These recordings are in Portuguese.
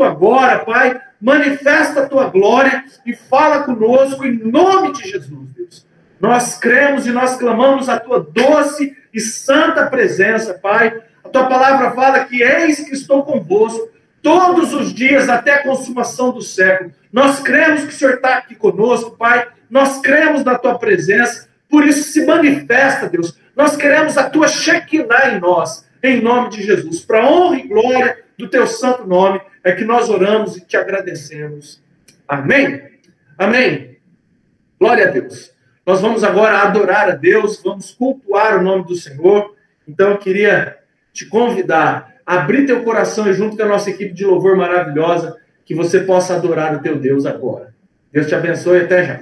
agora, Pai, manifesta a tua glória e fala conosco em nome de Jesus, Deus. Nós cremos e nós clamamos a tua doce e santa presença, Pai. A tua palavra fala que eis que estou convosco todos os dias até a consumação do século. Nós cremos que o Senhor está aqui conosco, Pai. Nós cremos na tua presença. Por isso se manifesta, Deus. Nós queremos a tua Shekinah em nós, em nome de Jesus. Para honra e glória do teu santo nome é que nós oramos e te agradecemos. Amém? Amém. Glória a Deus. Nós vamos agora adorar a Deus, vamos cultuar o nome do Senhor. Então eu queria te convidar a abrir teu coração e junto com a nossa equipe de louvor maravilhosa, que você possa adorar o teu Deus agora. Deus te abençoe, até já.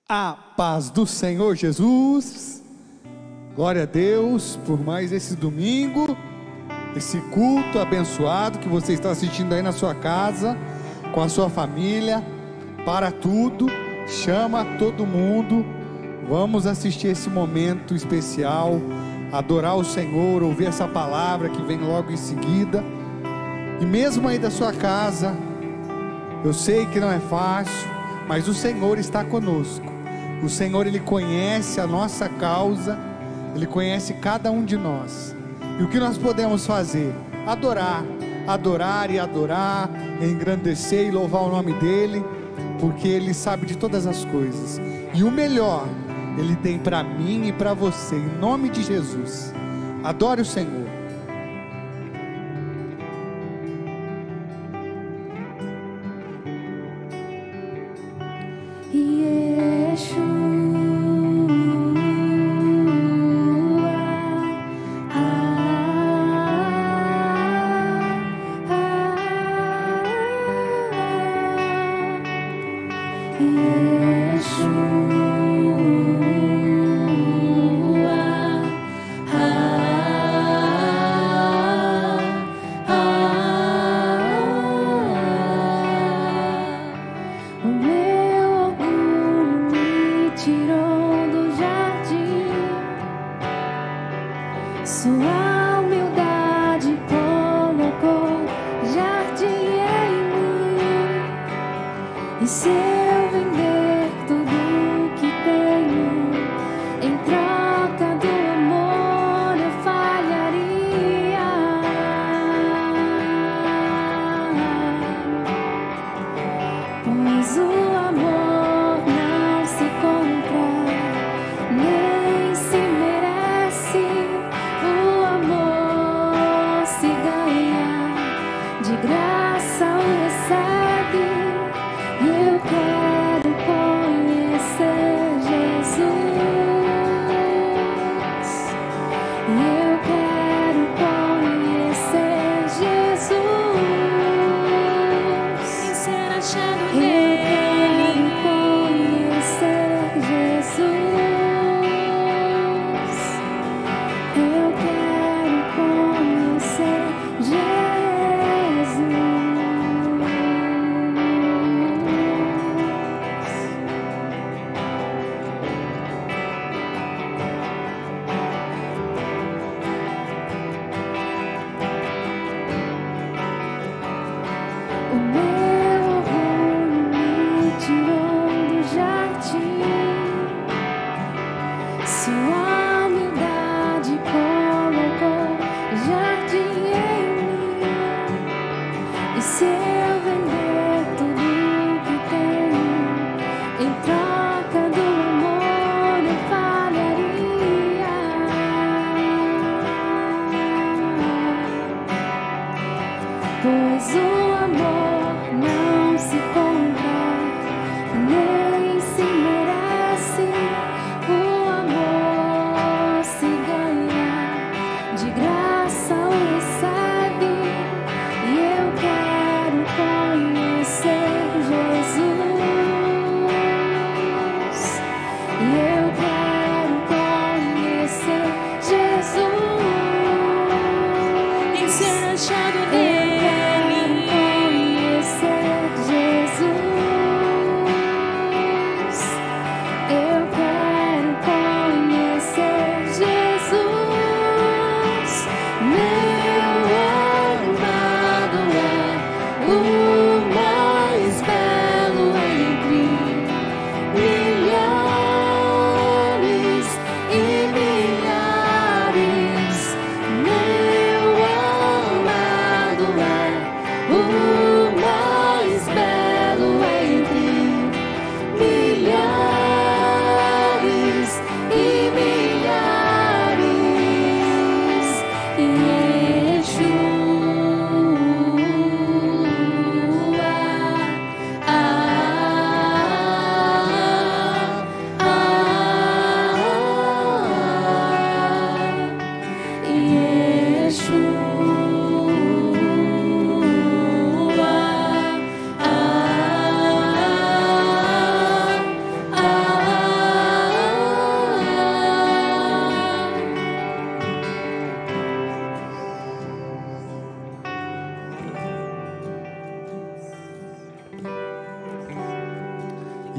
A paz do Senhor Jesus, glória a Deus por mais esse domingo, esse culto abençoado que você está assistindo aí na sua casa, com a sua família. Para tudo, chama todo mundo, vamos assistir esse momento especial, adorar o Senhor, ouvir essa palavra que vem logo em seguida. E mesmo aí da sua casa, eu sei que não é fácil, mas o Senhor está conosco. O Senhor, Ele conhece a nossa causa, Ele conhece cada um de nós. E o que nós podemos fazer? Adorar e adorar, engrandecer e louvar o nome dEle, porque Ele sabe de todas as coisas. E o melhor, Ele tem para mim e para você, em nome de Jesus. Adore o Senhor.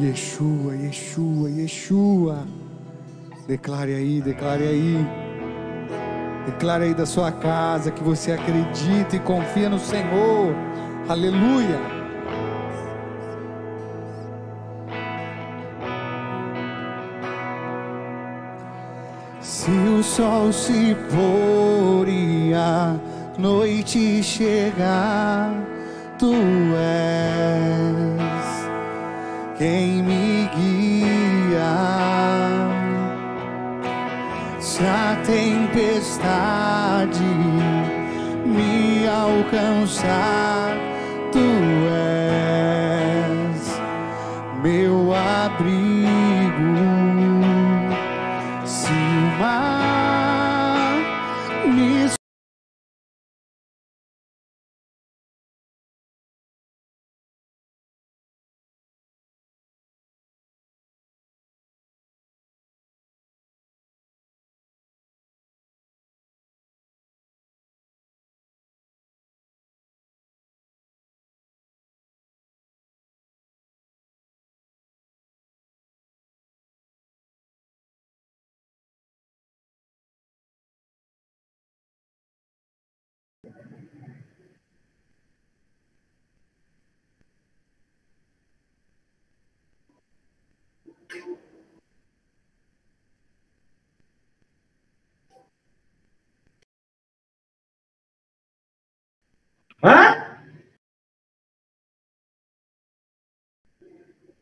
Yeshua, Yeshua, Yeshua. Declare aí, declare aí. Declare aí da sua casa que você acredita e confia no Senhor. Aleluia. Se o sol se pôr e a noite chegar, tu és quem me guia. Se a tempestade me alcançar, tu és meu abrigo. Se o mar me Hã?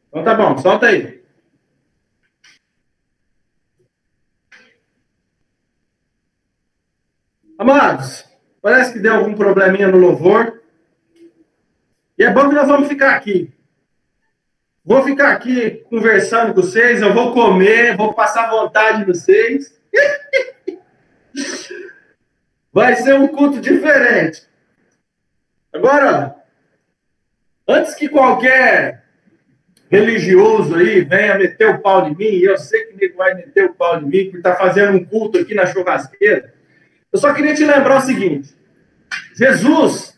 Então tá bom, solta aí. Amados, parece que deu algum probleminha no louvor. E é bom que nós vamos ficar aqui. Vou ficar aqui conversando com vocês, eu vou comer, vou passar vontade em vocês. Vai ser um culto diferente. Agora, antes que qualquer religioso aí venha meter o pau em mim, e eu sei que ele vai meter o pau em mim, porque está fazendo um culto aqui na churrasqueira, eu só queria te lembrar o seguinte: Jesus,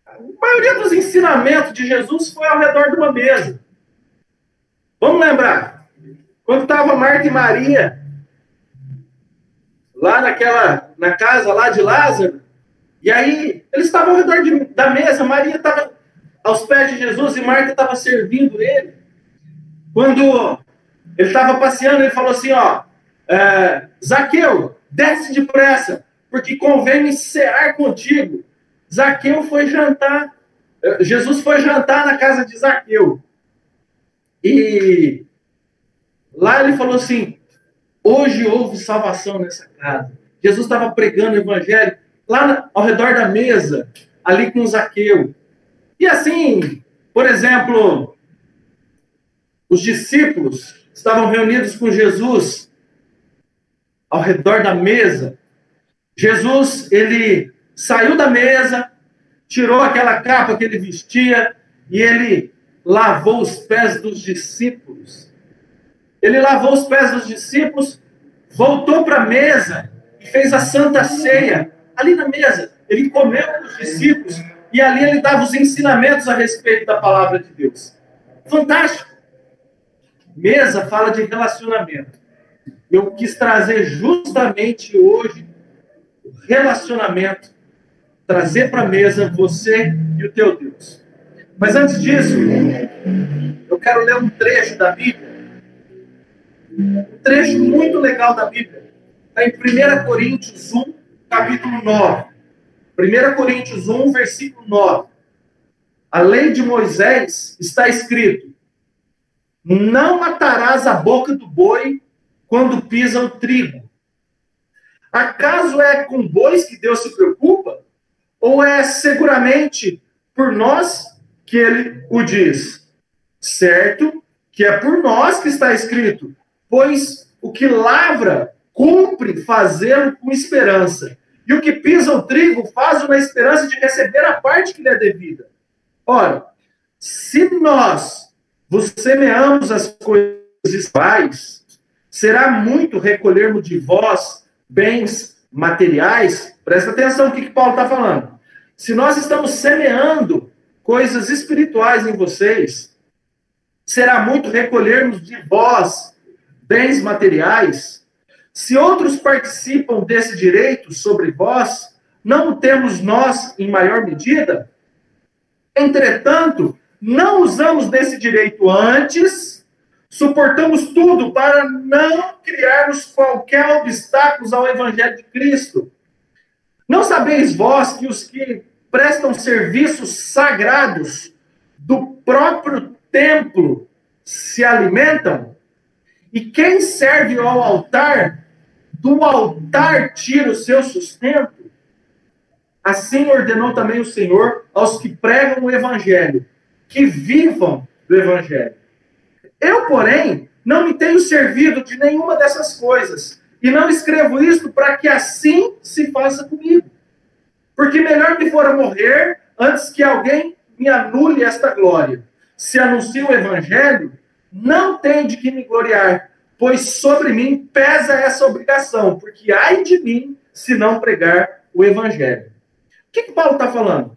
a maioria dos ensinamentos de Jesus foi ao redor de uma mesa. Vamos lembrar, quando estava Marta e Maria, lá na casa lá de Lázaro, e aí eles estavam ao redor da mesa, Maria estava aos pés de Jesus e Marta estava servindo ele. Quando ele estava passeando, ele falou assim, ó, Zaqueu, desce depressa, porque convém cear contigo. Zaqueu foi jantar, Jesus foi jantar na casa de Zaqueu. E lá ele falou assim, hoje houve salvação nessa casa. Jesus estava pregando o evangelho lá ao redor da mesa, ali com Zaqueu. E assim, por exemplo, os discípulos estavam reunidos com Jesus ao redor da mesa. Jesus, ele saiu da mesa, tirou aquela capa que ele vestia e ele lavou os pés dos discípulos. Ele lavou os pés dos discípulos, voltou para a mesa e fez a Santa Ceia. Ali na mesa, ele comeu com os discípulos e ali ele dava os ensinamentos a respeito da palavra de Deus. Fantástico! Mesa fala de relacionamento. Eu quis trazer justamente hoje o relacionamento, trazer para a mesa você e o teu Deus. Mas antes disso, eu quero ler um trecho da Bíblia. Um trecho muito legal da Bíblia. Está em 1 Coríntios 1, capítulo 9. 1 Coríntios 1, versículo 9. A lei de Moisés está escrito: não matarás a boca do boi quando pisa o trigo. Acaso é com bois que Deus se preocupa? Ou é seguramente por nós que ele o diz? Certo que é por nós que está escrito, pois o que lavra cumpre fazê-lo com esperança, e o que pisa o trigo faz-o na esperança de receber a parte que lhe é devida. Ora, se nós vos semeamos as coisas espirituais, será muito recolhermos de vós bens materiais? Presta atenção no que Paulo está falando. Se nós estamos semeando coisas espirituais em vocês, será muito recolhermos de vós bens materiais? Se outros participam desse direito sobre vós, não o temos nós em maior medida? Entretanto, não usamos desse direito antes, suportamos tudo para não criarmos qualquer obstáculo ao Evangelho de Cristo. Não sabeis vós que os que prestam serviços sagrados do próprio templo se alimentam? E quem serve ao altar, do altar tira o seu sustento? Assim ordenou também o Senhor aos que pregam o Evangelho, que vivam do Evangelho. Eu, porém, não me tenho servido de nenhuma dessas coisas, e não escrevo isto para que assim se faça comigo. Porque melhor me fora morrer antes que alguém me anule esta glória. Se anuncio o Evangelho, não tenho de que me gloriar, pois sobre mim pesa essa obrigação, porque ai de mim se não pregar o Evangelho. O que Paulo está falando?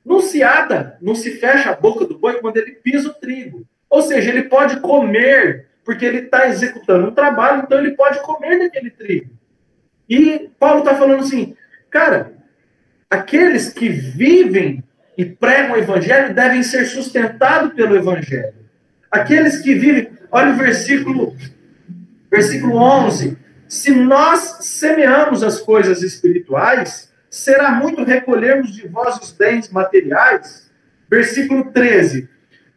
Não se ata, não se fecha a boca do boi quando ele pisa o trigo. Ou seja, ele pode comer, porque ele está executando um trabalho, então ele pode comer daquele trigo. E Paulo está falando assim, cara, aqueles que vivem e pregam o Evangelho devem ser sustentados pelo Evangelho. Aqueles que vivem, olha o versículo 11, se nós semeamos as coisas espirituais, será muito recolhermos de vós os bens materiais. Versículo 13.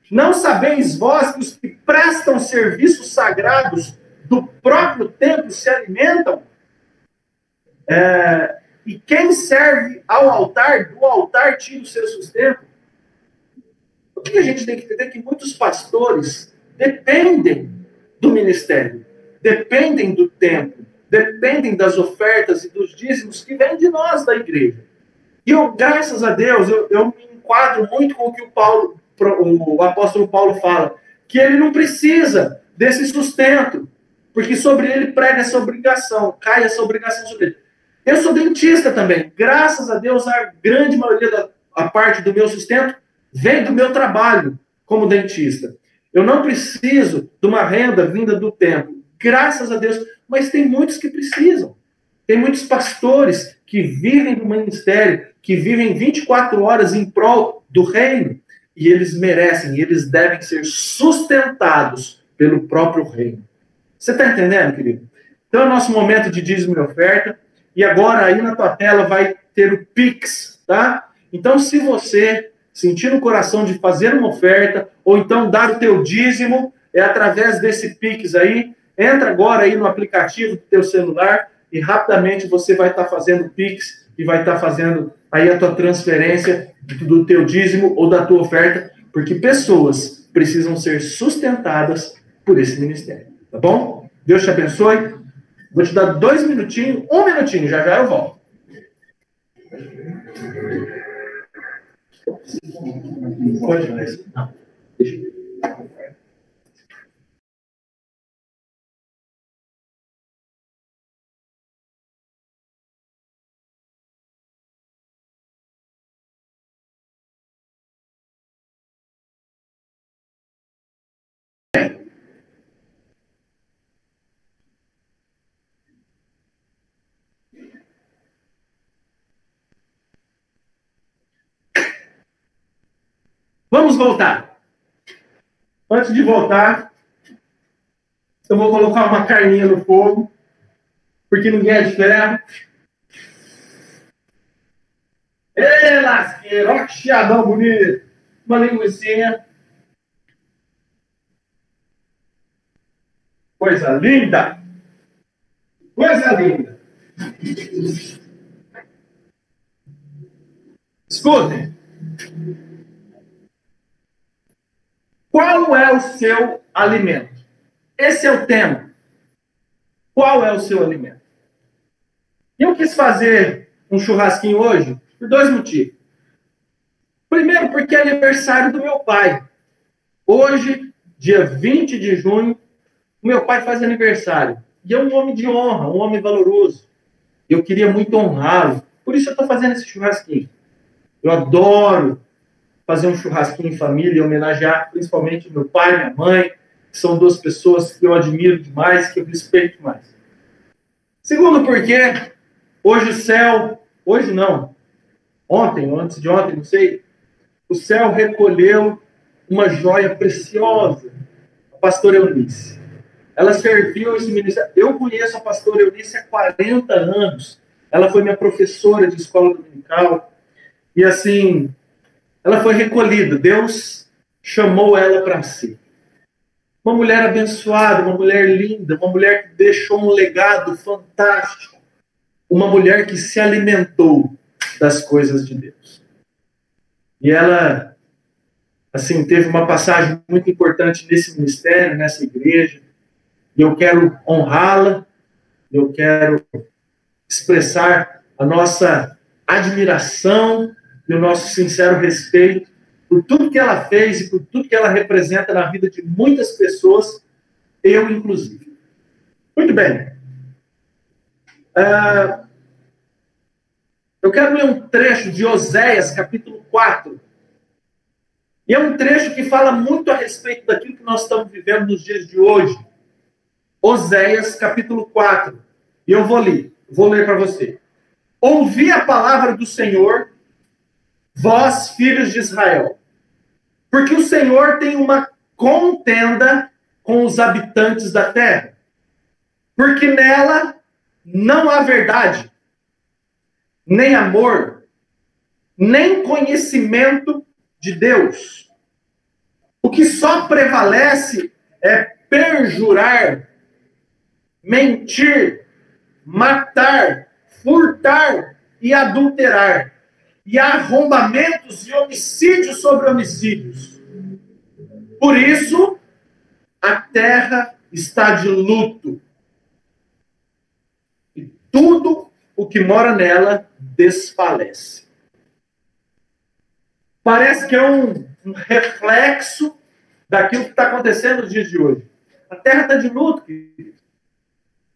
Não sabeis vós que os que prestam serviços sagrados do próprio templo se alimentam? E quem serve ao altar, do altar tira o seu sustento? O que a gente tem que entender? Que muitos pastores dependem do ministério, dependem do templo, dependem das ofertas e dos dízimos que vêm de nós, da igreja. E eu, graças a Deus, eu me enquadro muito com o que o apóstolo Paulo fala, que ele não precisa desse sustento, porque sobre ele prega essa obrigação, cai essa obrigação sobre ele. Eu sou dentista também. Graças a Deus, a grande maioria da parte do meu sustento vem do meu trabalho como dentista. Eu não preciso de uma renda vinda do templo. Graças a Deus. Mas tem muitos que precisam. Tem muitos pastores que vivem do ministério, que vivem 24 horas em prol do reino. E eles merecem, e eles devem ser sustentados pelo próprio reino. Você está entendendo, querido? Então é o nosso momento de dízimo e oferta. E agora aí na tua tela vai ter o Pix, tá? Então se você sentir no coração de fazer uma oferta, ou então dar o teu dízimo, é através desse Pix aí. Entra agora aí no aplicativo do teu celular e rapidamente você vai estar fazendo o Pix e vai estar fazendo aí a tua transferência do teu dízimo ou da tua oferta, porque pessoas precisam ser sustentadas por esse ministério, tá bom? Deus te abençoe. Vou te dar 2 minutinhos, 1 minutinho, já já eu volto. Pode mais. Não, deixa eu ver. Vamos voltar. Antes de voltar, eu vou colocar uma carninha no fogo, porque ninguém é de ferro. Ê, lasqueiro, olha que chiadão bonito. Uma linguicinha. Coisa linda. Coisa linda. Escutem. Qual é o seu alimento? Esse é o tema. Qual é o seu alimento? Eu quis fazer um churrasquinho hoje por 2 motivos. Primeiro, porque é aniversário do meu pai. Hoje, dia 20 de junho, o meu pai faz aniversário. E é um homem de honra, um homem valoroso. Eu queria muito honrá-lo. Por isso eu estou fazendo esse churrasquinho. Eu adoro fazer um churrasquinho em família e homenagear principalmente meu pai e minha mãe, que são duas pessoas que eu admiro demais, que eu respeito demais. Segundo, porque hoje o céu, hoje não, ontem ou antes de ontem, não sei, o céu recolheu uma joia preciosa, a pastora Eunice. Ela serviu esse ministério. Eu conheço a pastora Eunice há 40 anos. Ela foi minha professora de escola dominical. E assim, ela foi recolhida. Deus chamou ela para si. Uma mulher abençoada, uma mulher linda, uma mulher que deixou um legado fantástico. Uma mulher que se alimentou das coisas de Deus. E ela, assim, teve uma passagem muito importante nesse ministério, nessa igreja. E eu quero honrá-la, eu quero expressar a nossa admiração e o nosso sincero respeito por tudo que ela fez e por tudo que ela representa na vida de muitas pessoas, eu inclusive. Muito bem. Eu quero ler um trecho de Oséias, capítulo 4. E é um trecho que fala muito a respeito daquilo que nós estamos vivendo nos dias de hoje. Oséias, capítulo 4. E eu vou ler para você. Ouvi a palavra do Senhor, vós, filhos de Israel, porque o Senhor tem uma contenda com os habitantes da terra, porque nela não há verdade, nem amor, nem conhecimento de Deus. O que só prevalece é perjurar, mentir, matar, furtar e adulterar, e arrombamentos e homicídios sobre homicídios. Por isso, a terra está de luto, e tudo o que mora nela desfalece. Parece que é um reflexo daquilo que está acontecendo nos dias de hoje. A terra está de luto, querido.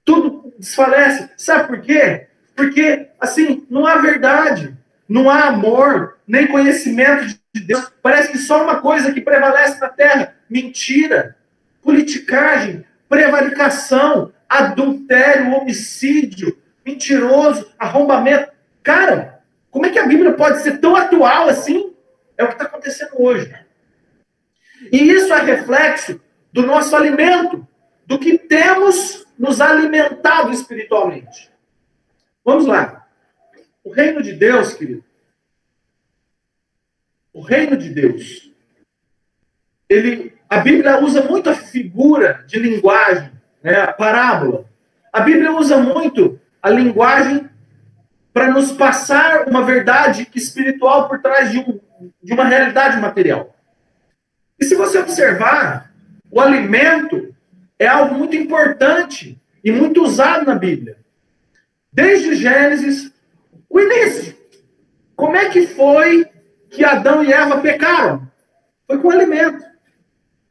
Tudo desfalece. Sabe por quê? Porque, assim, não há verdade, não há amor, nem conhecimento de Deus. Parece que só uma coisa que prevalece na terra: mentira, politicagem, prevaricação, adultério, homicídio, mentiroso, arrombamento. Cara, como é que a Bíblia pode ser tão atual assim? É o que está acontecendo hoje. E isso é reflexo do nosso alimento, do que temos nos alimentado espiritualmente. Vamos lá. O reino de Deus, querido, o reino de Deus, a Bíblia usa muito a figura de linguagem, né, a parábola. A Bíblia usa muito a linguagem para nos passar uma verdade espiritual por trás de uma realidade material. E se você observar, o alimento é algo muito importante e muito usado na Bíblia. Desde Gênesis, o início. Como é que foi que Adão e Eva pecaram? Foi com alimento.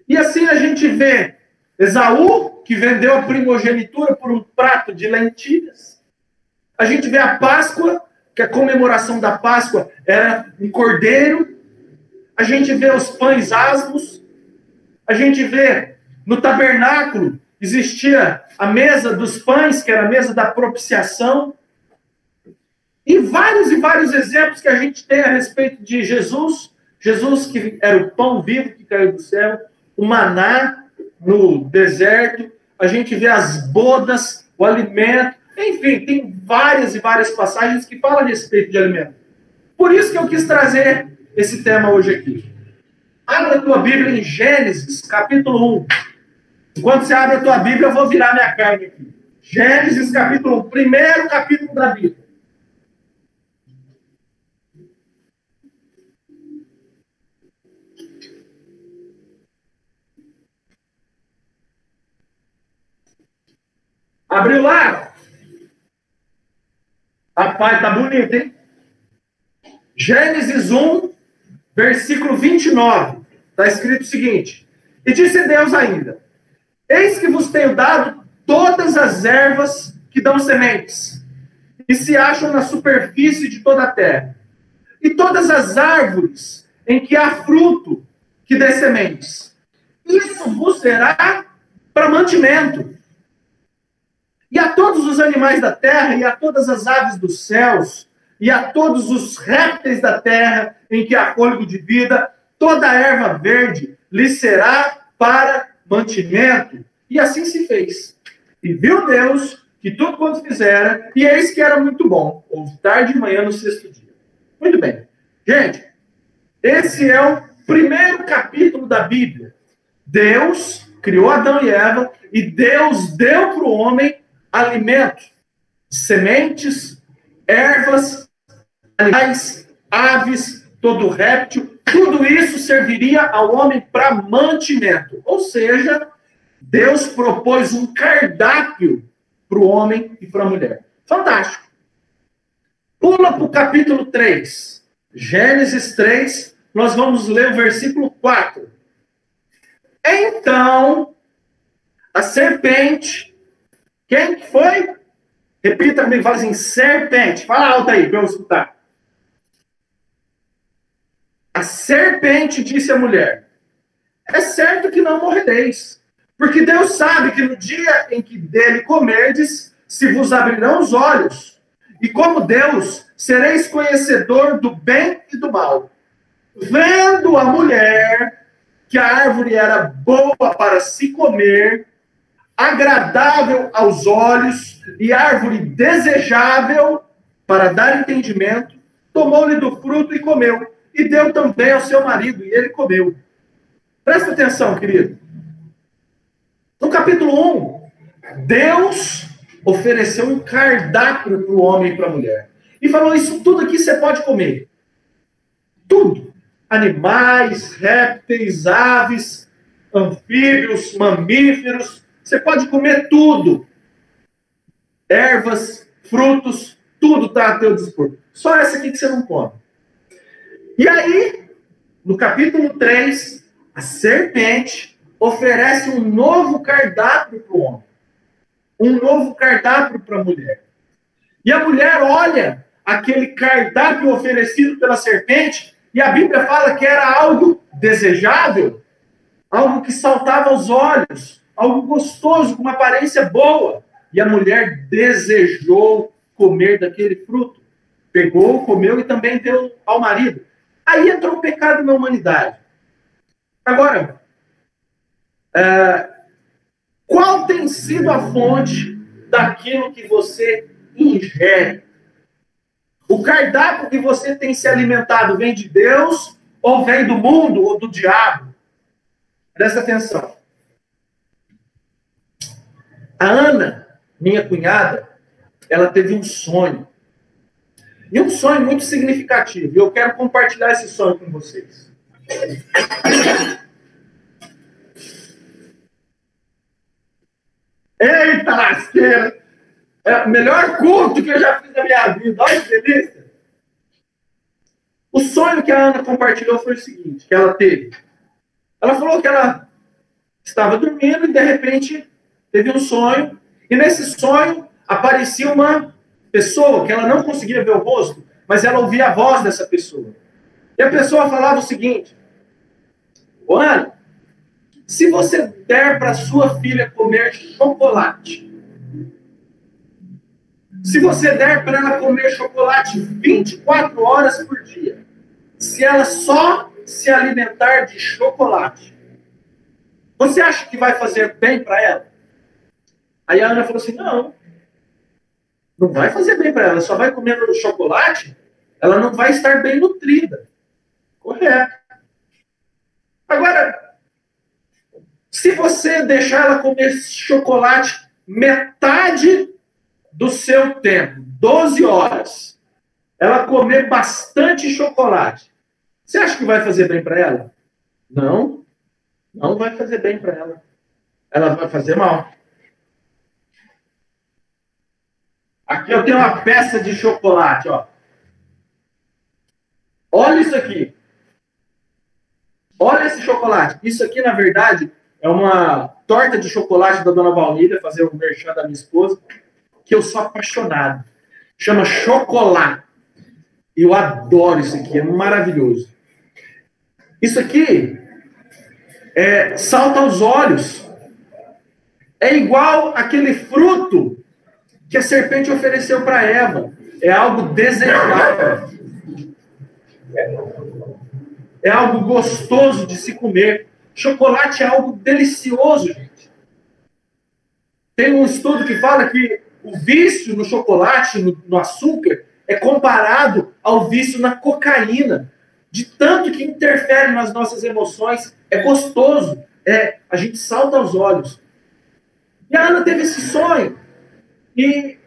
E assim a gente vê Esaú, que vendeu a primogenitura por um prato de lentilhas. A gente vê a Páscoa, que a comemoração da Páscoa era um cordeiro. A gente vê os pães asmos. A gente vê no tabernáculo existia a mesa dos pães, que era a mesa da propiciação. E vários exemplos que a gente tem a respeito de Jesus. Jesus, que era o pão vivo que caiu do céu, o maná no deserto. A gente vê as bodas, o alimento. Enfim, tem várias passagens que falam a respeito de alimento. Por isso que eu quis trazer esse tema hoje aqui. Abra a tua Bíblia em Gênesis, capítulo 1. Enquanto você abre a tua Bíblia, eu vou virar minha carne aqui. Gênesis, capítulo 1. Primeiro capítulo da Bíblia. Abriu lá? Rapaz, tá bonito, hein? Gênesis 1, versículo 29. Está escrito o seguinte: e disse Deus ainda: eis que vos tenho dado todas as ervas que dão sementes, e se acham na superfície de toda a terra, e todas as árvores em que há fruto, que dê sementes. Isso vos será para mantimento. E a todos os animais da terra, e a todas as aves dos céus, e a todos os répteis da terra, em que há fôlego de vida, toda a erva verde lhe será para mantimento. E assim se fez. E viu Deus que tudo quanto fizera, e eis que era muito bom. Houve tarde e manhã no sexto dia. Muito bem. Gente, esse é o primeiro capítulo da Bíblia. Deus criou Adão e Eva, e Deus deu para o homem alimento, sementes, ervas, animais, aves, todo réptil, tudo isso serviria ao homem para mantimento. Ou seja, Deus propôs um cardápio para o homem e para a mulher. Fantástico. Pula para o capítulo 3. Gênesis 3, nós vamos ler o versículo 4. Então, a serpente, quem que foi? Repita comigo, fala assim, serpente. Fala alto aí, para eu escutar. A serpente disse à mulher, é certo que não morrereis, porque Deus sabe que no dia em que dele comerdes, se vos abrirão os olhos, e como Deus, sereis conhecedor do bem e do mal. Vendo a mulher que a árvore era boa para se comer, agradável aos olhos e árvore desejável para dar entendimento, tomou-lhe do fruto e comeu, e deu também ao seu marido, e ele comeu. Presta atenção, querido. No capítulo 1, Deus ofereceu um cardápio para o homem e para a mulher. E falou, isso tudo aqui você pode comer. Tudo. Animais, répteis, aves, anfíbios, mamíferos. Você pode comer tudo. Ervas, frutos, tudo está a teu dispor. Só essa aqui que você não come. E aí, no capítulo 3, a serpente oferece um novo cardápio para o homem. Um novo cardápio para a mulher. E a mulher olha aquele cardápio oferecido pela serpente, e a Bíblia fala que era algo desejável, algo que saltava aos olhos, algo gostoso, com uma aparência boa. E a mulher desejou comer daquele fruto. Pegou, comeu e também deu ao marido. Aí entrou o pecado na humanidade. Agora, qual tem sido a fonte daquilo que você ingere? O cardápio que você tem se alimentado vem de Deus ou vem do mundo ou do diabo? Presta atenção. A Ana, minha cunhada, ela teve um sonho. E um sonho muito significativo. E eu quero compartilhar esse sonho com vocês. Eita lasqueira! É o melhor culto que eu já fiz na minha vida. Olha que delícia! O sonho que a Ana compartilhou foi o seguinte, que ela teve. Ela falou que ela estava dormindo e, de repente, teve um sonho. E nesse sonho aparecia uma pessoa que ela não conseguia ver o rosto, mas ela ouvia a voz dessa pessoa. E a pessoa falava o seguinte, Ana, se você der para sua filha comer chocolate, se você der para ela comer chocolate 24 horas por dia, se ela só se alimentar de chocolate, você acha que vai fazer bem para ela? Aí a Ana falou assim, não vai fazer bem para ela, só vai comer chocolate, ela não vai estar bem nutrida. Correto. Agora, se você deixar ela comer chocolate metade do seu tempo, 12 horas, ela comer bastante chocolate, você acha que vai fazer bem para ela? Não vai fazer bem para ela. Ela vai fazer mal. Aqui eu tenho uma peça de chocolate, ó. Olha isso aqui. Olha esse chocolate. Isso aqui, na verdade, é uma torta de chocolate da Dona Valmídia, fazer o merchan da minha esposa, que eu sou apaixonado. Chama chocolate. Eu adoro isso aqui, é maravilhoso. Isso aqui salta aos olhos. É igual aquele fruto que a serpente ofereceu para Eva. É algo desejável. É algo gostoso de se comer. Chocolate é algo delicioso, gente. Tem um estudo que fala que o vício no chocolate, no açúcar, é comparado ao vício na cocaína. De tanto que interfere nas nossas emoções. É gostoso. A gente salta aos olhos. E a Ana teve esse sonho. E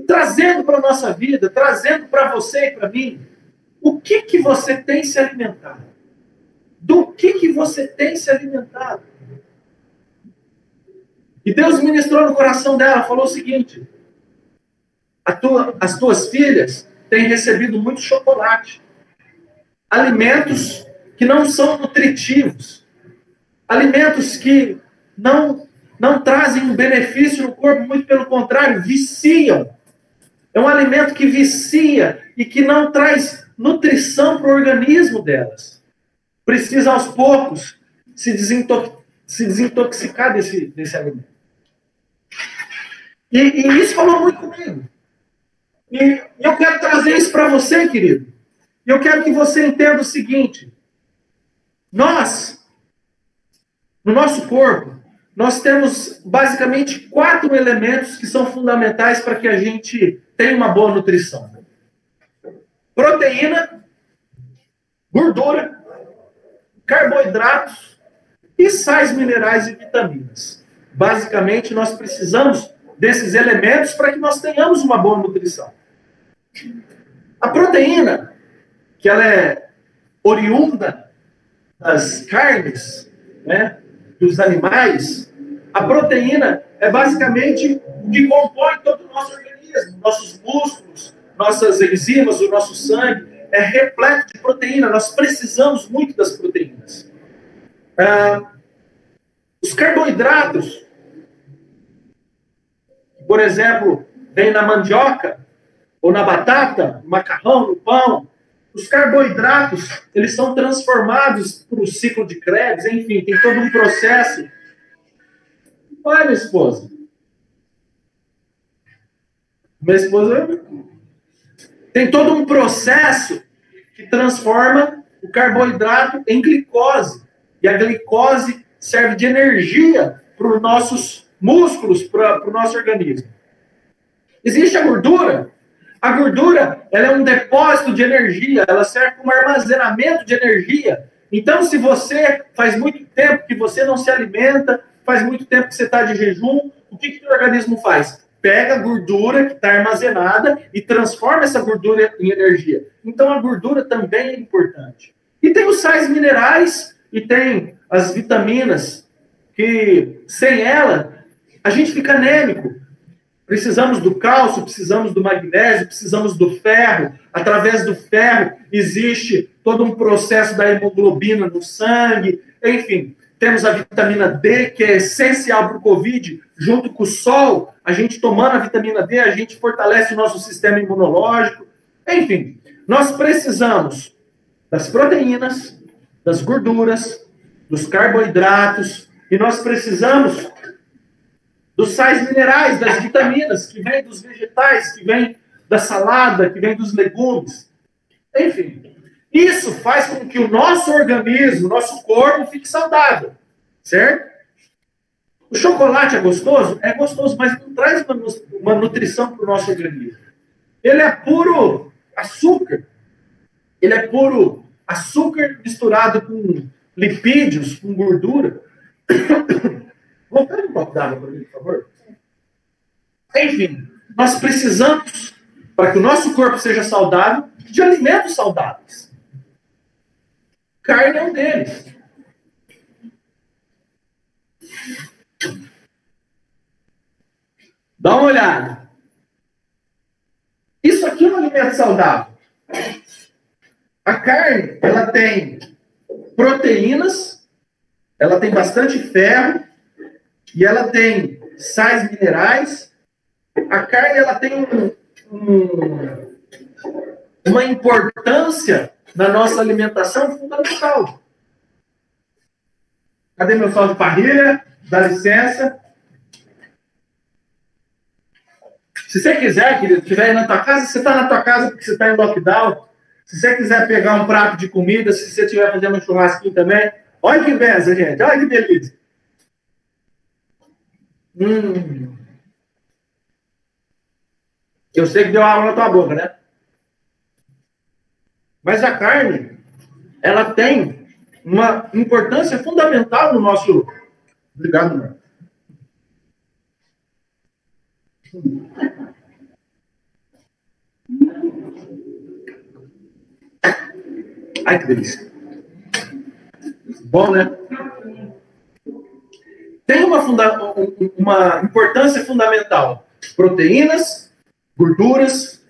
trazendo para a nossa vida, trazendo para você e para mim, o que você tem se alimentado? Do que você tem se alimentado? E Deus ministrou no coração dela, falou o seguinte: as tuas filhas têm recebido muito chocolate, alimentos que não são nutritivos, alimentos que não trazem um benefício no corpo, muito pelo contrário, viciam. É um alimento que vicia e que não traz nutrição para o organismo delas. Precisa, aos poucos, se desintoxicar desse alimento. E isso falou muito comigo. E eu quero trazer isso para você, querido. E eu quero que você entenda o seguinte. Nós, no nosso corpo, nós temos basicamente 4 elementos que são fundamentais para que a gente tenha uma boa nutrição. Proteína, gordura, carboidratos e sais minerais e vitaminas. Basicamente, nós precisamos desses elementos para que nós tenhamos uma boa nutrição. A proteína, que ela é oriunda das carnes, né, dos animais, a proteína é basicamente o que compõe todo o nosso organismo, nossos músculos, nossas enzimas, o nosso sangue, é repleto de proteína. Nós precisamos muito das proteínas. Os carboidratos, por exemplo, vem na mandioca, ou na batata, no macarrão, no pão. Os carboidratos, eles são transformados por um ciclo de Krebs, enfim, tem todo um processo. Olha, minha esposa. Minha esposa tem todo um processo que transforma o carboidrato em glicose. E a glicose serve de energia para os nossos músculos, para o nosso organismo. Existe a gordura. A gordura, ela é um depósito de energia, ela serve como armazenamento de energia. Então, se você faz muito tempo que você não se alimenta, faz muito tempo que você está de jejum, o que o organismo faz? Pega a gordura que está armazenada e transforma essa gordura em energia. Então, a gordura também é importante. E tem os sais minerais e tem as vitaminas, que sem ela, a gente fica anêmico. Precisamos do cálcio, precisamos do magnésio, precisamos do ferro. Através do ferro existe todo um processo da hemoglobina no sangue. Enfim, temos a vitamina D, que é essencial para o Covid. Junto com o sol, a gente tomando a vitamina D, a gente fortalece o nosso sistema imunológico. Enfim, nós precisamos das proteínas, das gorduras, dos carboidratos, e nós precisamos dos sais minerais, das vitaminas, que vêm dos vegetais, que vêm da salada, que vêm dos legumes. Enfim, isso faz com que o nosso organismo, o nosso corpo fique saudável, certo? O chocolate é gostoso? É gostoso, mas não traz uma nutrição para o nosso organismo. Ele é puro açúcar. Ele é puro açúcar misturado com lipídios, com gordura. Vou pegar um copo d'água para mim, por favor. Enfim, nós precisamos, para que o nosso corpo seja saudável, de alimentos saudáveis. Carne é um deles. Dá uma olhada. Isso aqui é um alimento saudável. A carne, ela tem proteínas, ela tem bastante ferro, e ela tem sais minerais. A carne, ela tem uma importância na nossa alimentação fundamental. Cadê meu sal de parrilha? Dá licença. Se você quiser, querido, estiver aí na tua casa, você está na tua casa porque você está em lockdown. Se você quiser pegar um prato de comida, se você estiver fazendo um churrasquinho também. Olha que benção, gente. Olha que delícia. Eu sei que deu água na tua boca, né? Mas a carne, ela tem uma importância fundamental no nosso... Obrigado, mano. Ai, que delícia. Bom, né? Tem uma importância fundamental. Proteínas, gorduras,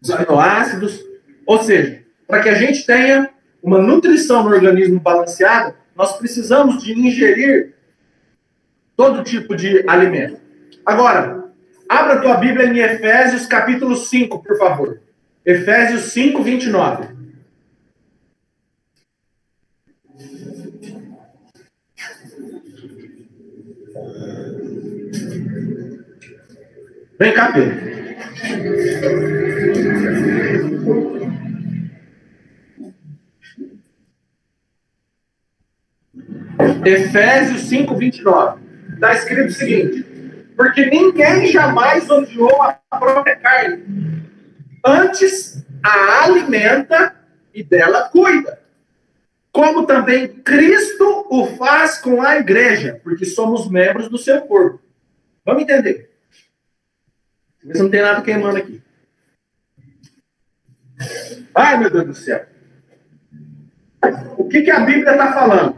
os aminoácidos. Ou seja, para que a gente tenha uma nutrição no organismo balanceada, nós precisamos de ingerir todo tipo de alimento. Agora, abra a tua Bíblia em Efésios capítulo 5, por favor. Efésios 5, 29. Vem cá, Pedro. Efésios 5, 29. Está escrito o seguinte: porque ninguém jamais odiou a própria carne, antes a alimenta e dela cuida, como também Cristo o faz com a igreja, porque somos membros do seu corpo. Vamos entender. Mas não tem nada queimando aqui. Ai, meu Deus do céu. O que a Bíblia está falando?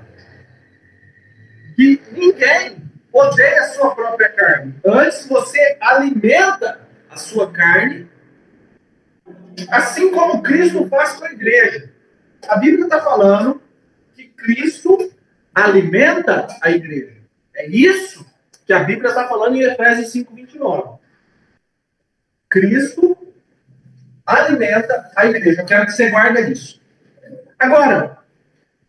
Que ninguém odeia a sua própria carne. Antes você alimenta a sua carne, assim como Cristo faz com a igreja. A Bíblia está falando que Cristo alimenta a igreja. É isso que a Bíblia está falando em Efésios 5, 29. Cristo alimenta a igreja. Eu quero que você guarde isso. Agora,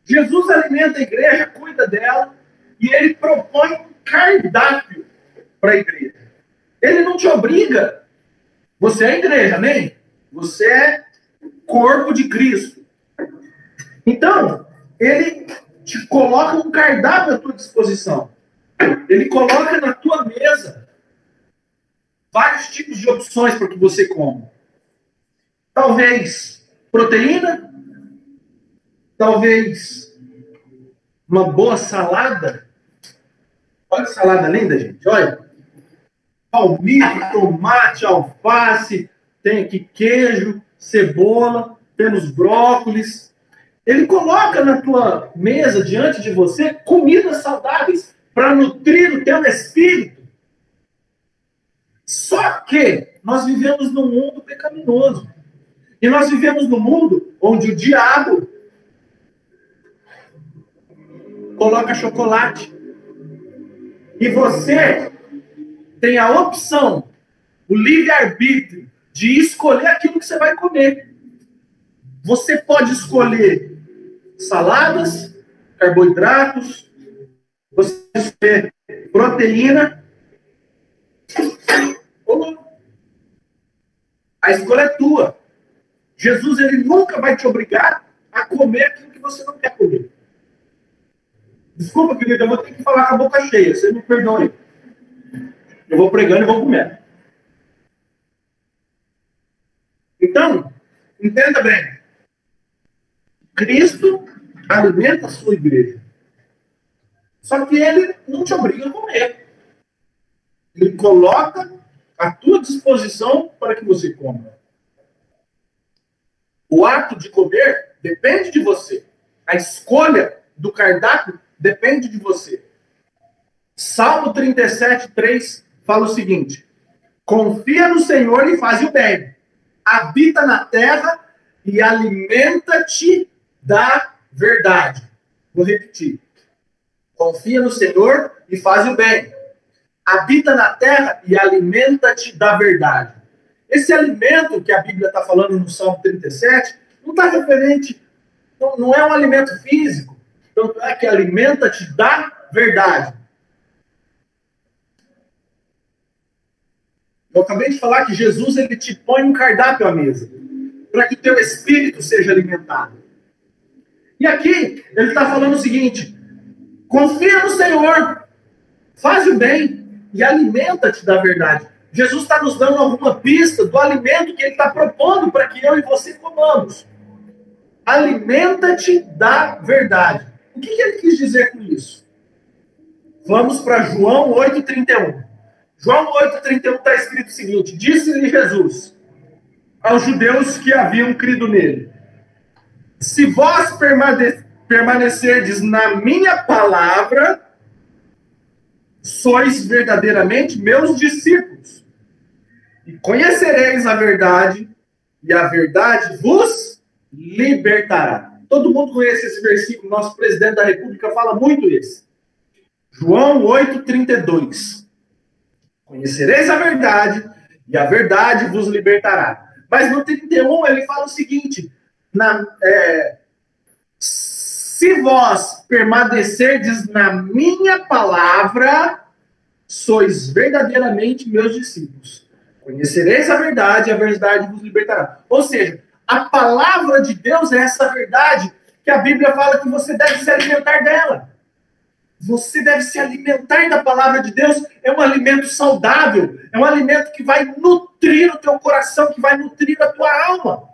Jesus alimenta a igreja, cuida dela, e ele propõe um cardápio para a igreja. Ele não te obriga. Você é a igreja, amém? Você é corpo de Cristo. Então, ele te coloca um cardápio à tua disposição. Ele coloca na tua mesa vários tipos de opções para que você coma. Talvez proteína, talvez uma boa salada. Olha que salada linda, gente. Olha. Palmito, tomate, alface, tem aqui queijo, cebola, temos brócolis. Ele coloca na tua mesa, diante de você, comidas saudáveis para nutrir o teu espírito. Só que nós vivemos num mundo pecaminoso. E nós vivemos num mundo onde o diabo coloca chocolate. E você tem a opção, o livre-arbítrio, de escolher aquilo que você vai comer. Você pode escolher saladas, carboidratos, você pode escolher proteína, ou não. A escolha é tua. Jesus, ele nunca vai te obrigar a comer aquilo que você não quer comer. Desculpa, querido, eu vou ter que falar com a boca cheia. Você me perdoe. Eu vou pregando e vou comendo. Então, entenda bem. Cristo alimenta a sua igreja. Só que ele não te obriga a comer. Ele coloca à tua disposição para que você coma. O ato de comer depende de você. A escolha do cardápio depende de você. Salmo 37, 3 fala o seguinte: confia no Senhor e faz o bem. Habita na terra e alimenta-te da verdade. Vou repetir. Confia no Senhor e faz o bem. Habita na terra e alimenta-te da verdade. Esse alimento que a Bíblia está falando no Salmo 37 Não está referente, não é um alimento físico. Tanto é que alimenta-te da verdade. Eu acabei de falar que Jesus ele te põe um cardápio à mesa, para que o teu espírito seja alimentado. E aqui ele está falando o seguinte: confia no Senhor, faz o bem e alimenta-te da verdade. Jesus está nos dando alguma pista do alimento que ele está propondo para que eu e você comamos. Alimenta-te da verdade. O que ele quis dizer com isso? Vamos para João 8,31. João 8,31 está escrito o seguinte: disse-lhe Jesus aos judeus que haviam crido nele: se vós permanecerdes na minha palavra, sois verdadeiramente meus discípulos, e conhecereis a verdade, e a verdade vos libertará. Todo mundo conhece esse versículo, nosso presidente da República fala muito esse. João 8,32. Conhecereis a verdade, e a verdade vos libertará. Mas no 31 ele fala o seguinte: se vós permanecerdes na minha palavra, sois verdadeiramente meus discípulos. Conhecereis a verdade vos libertará. Ou seja, a palavra de Deus é essa verdade que a Bíblia fala que você deve se alimentar dela. Você deve se alimentar da palavra de Deus. É um alimento saudável. É um alimento que vai nutrir o teu coração, que vai nutrir a tua alma.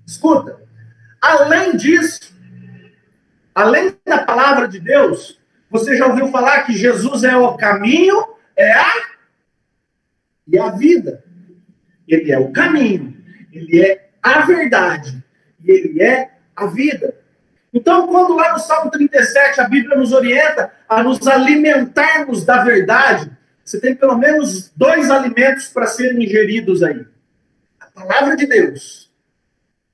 Escuta, além disso, além da palavra de Deus, você já ouviu falar que Jesus é o caminho, e a vida. Ele é o caminho, ele é a verdade, e ele é a vida. Então, quando lá no Salmo 37 a Bíblia nos orienta a nos alimentarmos da verdade, você tem pelo menos 2 alimentos para serem ingeridos aí. A palavra de Deus.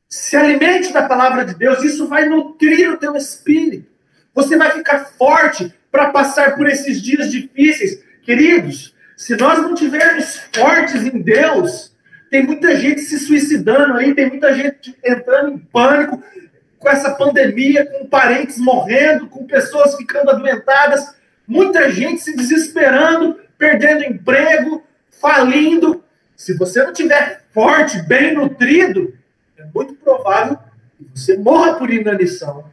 Se alimente da palavra de Deus, isso vai nutrir o teu espírito. Você vai ficar forte para passar por esses dias difíceis. Queridos, se nós não tivermos fortes em Deus, tem muita gente se suicidando aí, tem muita gente entrando em pânico com essa pandemia, com parentes morrendo, com pessoas ficando adoentadas, muita gente se desesperando, perdendo emprego, falindo. Se você não tiver forte, bem nutrido, é muito provável que você morra por inanição.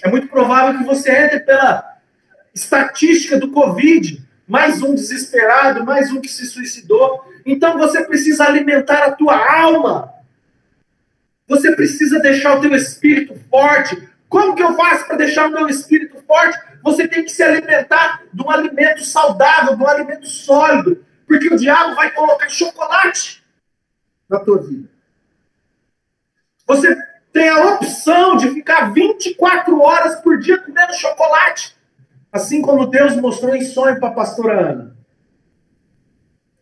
É muito provável que você entre pela estatística do Covid, mais um desesperado, mais um que se suicidou. Então você precisa alimentar a tua alma. Você precisa deixar o teu espírito forte. Como que eu faço para deixar o meu espírito forte? Você tem que se alimentar de um alimento saudável, de um alimento sólido. Porque o diabo vai colocar chocolate na tua vida. Você tem a opção de ficar 24 horas por dia comendo chocolate. Assim como Deus mostrou em sonho para a pastora Ana.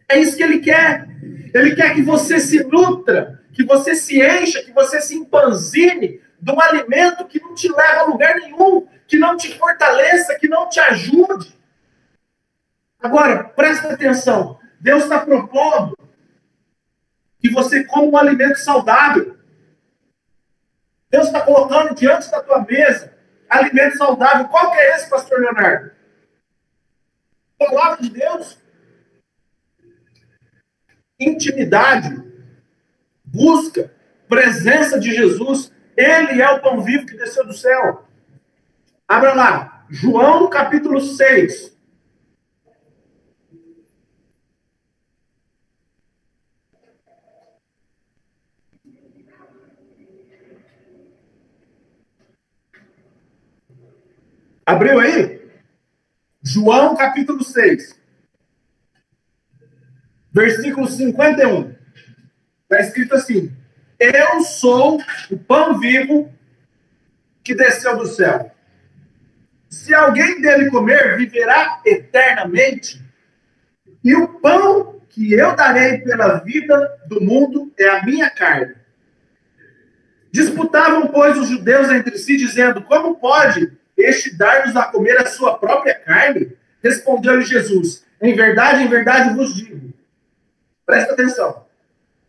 É isso que ele quer. Ele quer que você se nutra, que você se encha, que você se empanzine de um alimento que não te leva a lugar nenhum, que não te fortaleça, que não te ajude. Agora, presta atenção. Deus está propondo que você coma um alimento saudável. Deus está colocando diante da tua mesa alimento saudável. Qual que é esse, pastor Leonardo? Palavra de Deus. Intimidade. Busca. Presença de Jesus. Ele é o pão vivo que desceu do céu. Abra lá. João capítulo 6. Abriu aí? João capítulo 6. Versículo 51. Está escrito assim: eu sou o pão vivo que desceu do céu. Se alguém dele comer, viverá eternamente. E o pão que eu darei pela vida do mundo é a minha carne. Disputavam, pois, os judeus entre si, dizendo: como pode este dar-nos a comer a sua própria carne? Respondeu-lhe Jesus: em verdade vos digo. Presta atenção.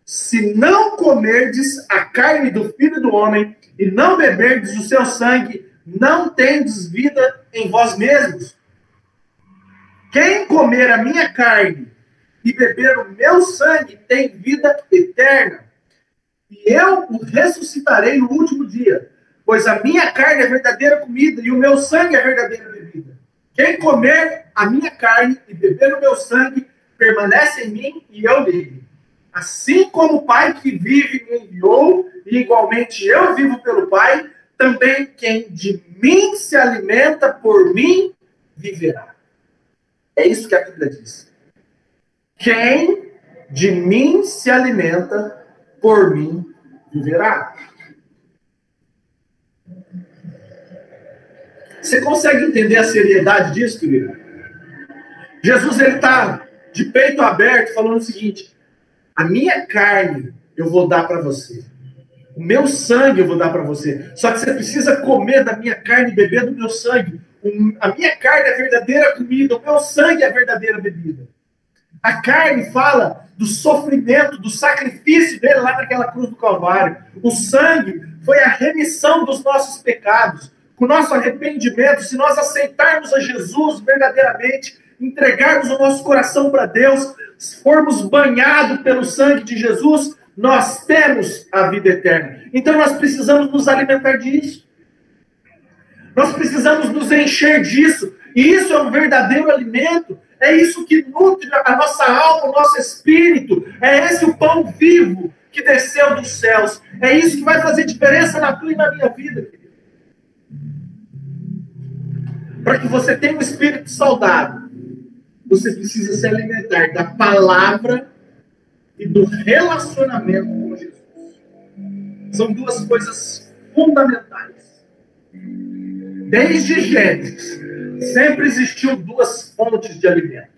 se não comerdes a carne do Filho do Homem e não beberdes o seu sangue, não tendes vida em vós mesmos. Quem comer a minha carne e beber o meu sangue tem vida eterna, e eu o ressuscitarei no último dia, pois a minha carne é verdadeira comida e o meu sangue é verdadeira bebida. Quem comer a minha carne e beber o meu sangue permanece em mim e eu nele. Assim como o Pai que vive me enviou, e igualmente eu vivo pelo Pai, também quem de mim se alimenta por mim viverá. É isso que a Bíblia diz. Quem de mim se alimenta, por mim viverá. Você consegue entender a seriedade disso, querido? Jesus, ele está de peito aberto falando o seguinte: a minha carne eu vou dar para você. O meu sangue eu vou dar para você. Só que você precisa comer da minha carne e beber do meu sangue. A minha carne é verdadeira comida, o meu sangue é verdadeira bebida. A carne fala do sofrimento, do sacrifício dele lá naquela cruz do Calvário. O sangue foi a remissão dos nossos pecados. Com o nosso arrependimento, se nós aceitarmos a Jesus verdadeiramente, entregarmos o nosso coração para Deus, formos banhados pelo sangue de Jesus, nós temos a vida eterna. Então nós precisamos nos alimentar disso. Nós precisamos nos encher disso. E isso é um verdadeiro alimento. É isso que nutre a nossa alma, o nosso espírito. É esse o pão vivo que desceu dos céus. É isso que vai fazer diferença na tua e na minha vida, querido. Para que você tenha um espírito saudável, você precisa se alimentar da palavra e do relacionamento com Jesus. São duas coisas fundamentais. Desde Gênesis, sempre existiu duas fontes de alimento.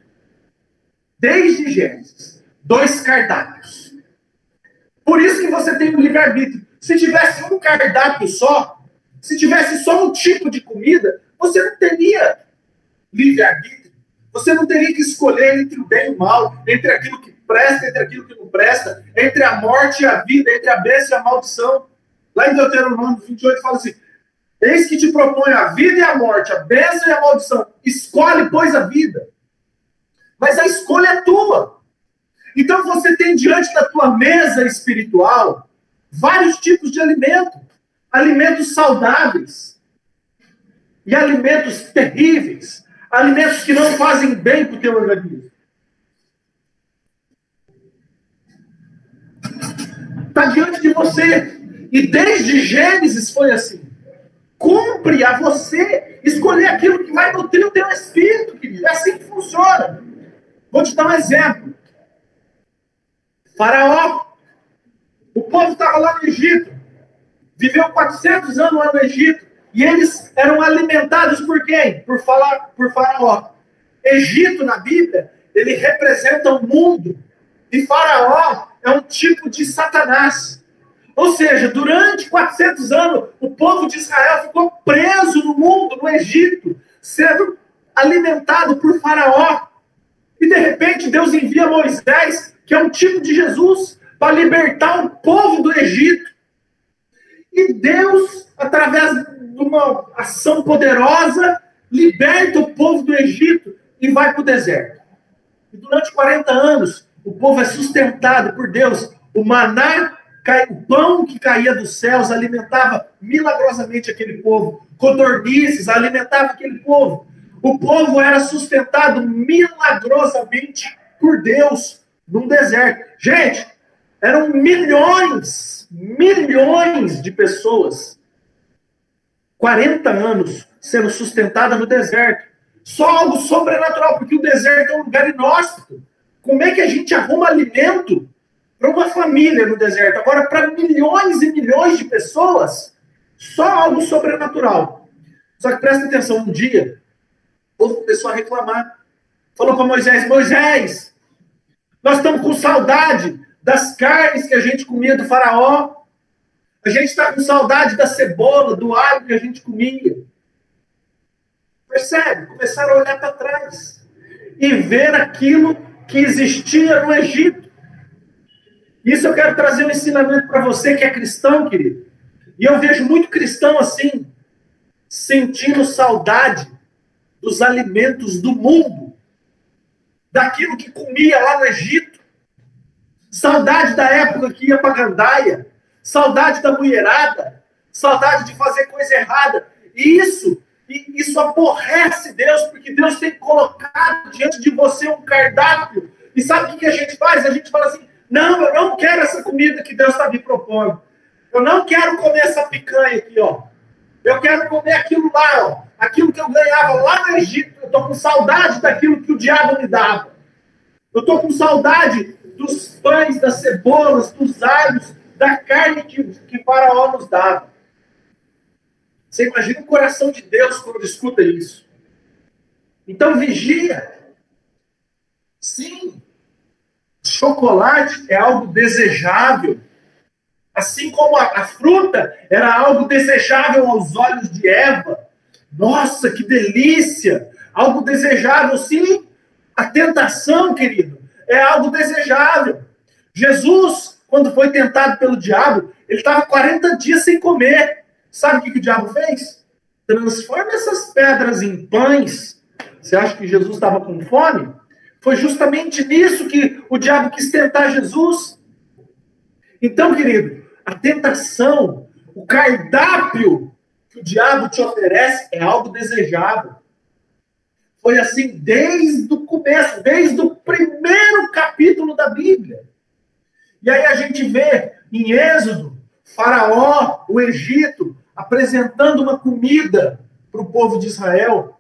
Desde Gênesis, 2 cardápios. Por isso que você tem um livre-arbítrio. Se tivesse um cardápio só, se tivesse só um tipo de comida, você não teria livre-arbítrio. Você não teria que escolher entre o bem e o mal, entre aquilo que presta, entre aquilo que não presta, entre a morte e a vida, entre a bênção e a maldição. Lá em Deuteronômio 28 fala assim: eis que te propõe a vida e a morte, a bênção e a maldição. Escolhe, pois, a vida. Mas a escolha é tua. Então você tem diante da tua mesa espiritual vários tipos de alimento. Alimentos saudáveis e alimentos terríveis. Alimentos que não fazem bem para o teu organismo. Está diante de você. E desde Gênesis foi assim. Cumpre a você escolher aquilo que vai nutrir o teu espírito, querido. É assim que funciona. Vou te dar um exemplo. Faraó. O povo estava lá no Egito. Viveu 400 anos lá no Egito. E eles eram alimentados por quem? Por Faraó. Egito, na Bíblia, ele representa o mundo. E Faraó é um tipo de Satanás. Ou seja, durante 400 anos, o povo de Israel ficou preso no mundo, no Egito, sendo alimentado por Faraó. E de repente Deus envia Moisés, que é um tipo de Jesus, para libertar o povo do Egito. E Deus, através de uma ação poderosa, liberta o povo do Egito e vai para o deserto. E durante 40 anos, o povo é sustentado por Deus. O maná, o pão que caía dos céus, alimentava milagrosamente aquele povo. Codornizes alimentava aquele povo. O povo era sustentado milagrosamente por Deus num deserto. Gente, eram milhões de pessoas, 40 anos sendo sustentada no deserto. Só algo sobrenatural, porque o deserto é um lugar inóspito. Como é que a gente arruma alimento para uma família no deserto? Agora, para milhões e milhões de pessoas, só algo sobrenatural. Só que presta atenção, um dia, o povo começou a reclamar. Falou para Moisés: Moisés, nós estamos com saudade das carnes que a gente comia do Faraó. A gente está com saudade da cebola, do alho que a gente comia. Percebe? Começaram a olhar para trás e ver aquilo que existia no Egito. Isso eu quero trazer um ensinamento para você que é cristão, querido. E eu vejo muito cristão assim, sentindo saudade dos alimentos do mundo, daquilo que comia lá no Egito. Saudade da época que ia para Gandaia, saudade da mulherada, saudade de fazer coisa errada. E isso aborrece Deus, porque Deus tem colocado diante de você um cardápio. E sabe o que a gente faz? A gente fala assim, não, eu não quero essa comida que Deus está me propondo. Eu não quero comer essa picanha aqui, ó. Eu quero comer aquilo lá, ó. Aquilo que eu ganhava lá no Egito. Eu estou com saudade daquilo que o diabo me dava. Eu estou com saudade dos pães, das cebolas, dos alhos, da carne que Faraó nos dava. Você imagina o coração de Deus quando escuta isso. Então vigia. Sim, chocolate é algo desejável. Assim como a fruta era algo desejável aos olhos de Eva. Nossa, que delícia! Algo desejável, sim. A tentação, querido, é algo desejável. Jesus, quando foi tentado pelo diabo, ele estava 40 dias sem comer. Sabe o que o diabo fez? Transforma essas pedras em pães. Você acha que Jesus estava com fome? Foi justamente nisso que o diabo quis tentar Jesus. Então, querido, a tentação, o cardápio que o diabo te oferece é algo desejável. Foi assim desde o começo, desde o primeiro capítulo da Bíblia. E aí a gente vê em Êxodo, Faraó, o Egito, apresentando uma comida para o povo de Israel.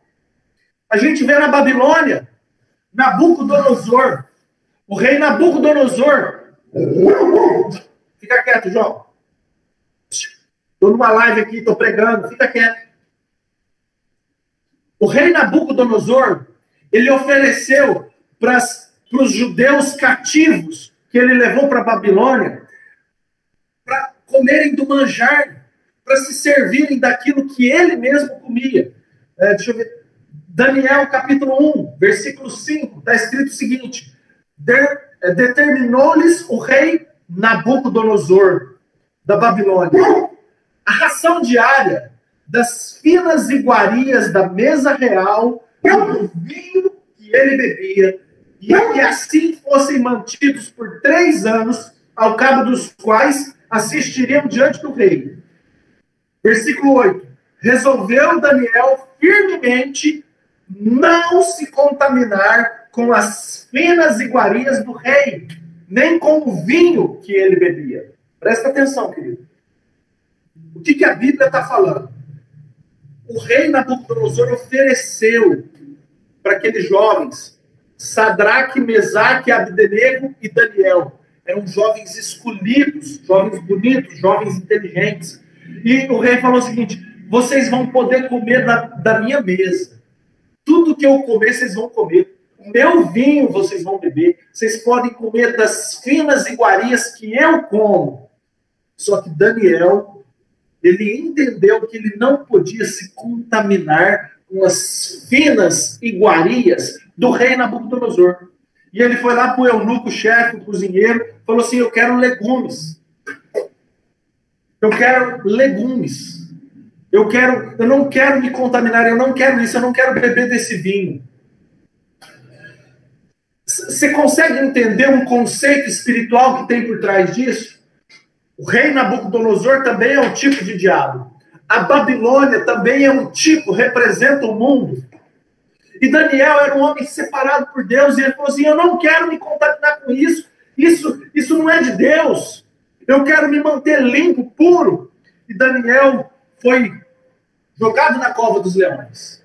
A gente vê na Babilônia, Nabucodonosor, o rei Nabucodonosor. Fica quieto, João. Estou numa live aqui, estou pregando, fica quieto. O rei Nabucodonosor, ele ofereceu para os judeus cativos que ele levou para a Babilônia, para comerem do manjar, para se servirem daquilo que ele mesmo comia. Deixa eu ver. Daniel, capítulo 1, versículo 5, está escrito o seguinte: determinou-lhes o rei Nabucodonosor, da Babilônia, a ração diária das finas iguarias da mesa real e do vinho que ele bebia, e que assim fossem mantidos por 3 anos, ao cabo dos quais assistiriam diante do rei. Versículo 8. Resolveu Daniel firmemente não se contaminar com as finas iguarias do rei, nem com o vinho que ele bebia. Presta atenção, querido. O que a Bíblia está falando? O rei Nabucodonosor ofereceu para aqueles jovens, Sadraque, Mesaque, Abdenego e Daniel. Eram jovens escolhidos, jovens bonitos, jovens inteligentes. E o rei falou o seguinte: vocês vão poder comer da minha mesa. Tudo que eu comer, vocês vão comer. O meu vinho, vocês vão beber. Vocês podem comer das finas iguarias que eu como. Só que Daniel, ele entendeu que ele não podia se contaminar com as finas iguarias do rei Nabucodonosor. E ele foi lá para o eunuco, chefe, o cozinheiro, falou assim: eu quero legumes. Eu quero legumes. Eu não quero me contaminar, eu não quero isso, eu não quero beber desse vinho. Você consegue entender um conceito espiritual que tem por trás disso? O rei Nabucodonosor também é um tipo de diabo. A Babilônia também é um tipo, representa o mundo. E Daniel era um homem separado por Deus, e ele falou assim: eu não quero me contaminar com isso. Isso não é de Deus. Eu quero me manter limpo, puro. E Daniel foi jogado na cova dos leões.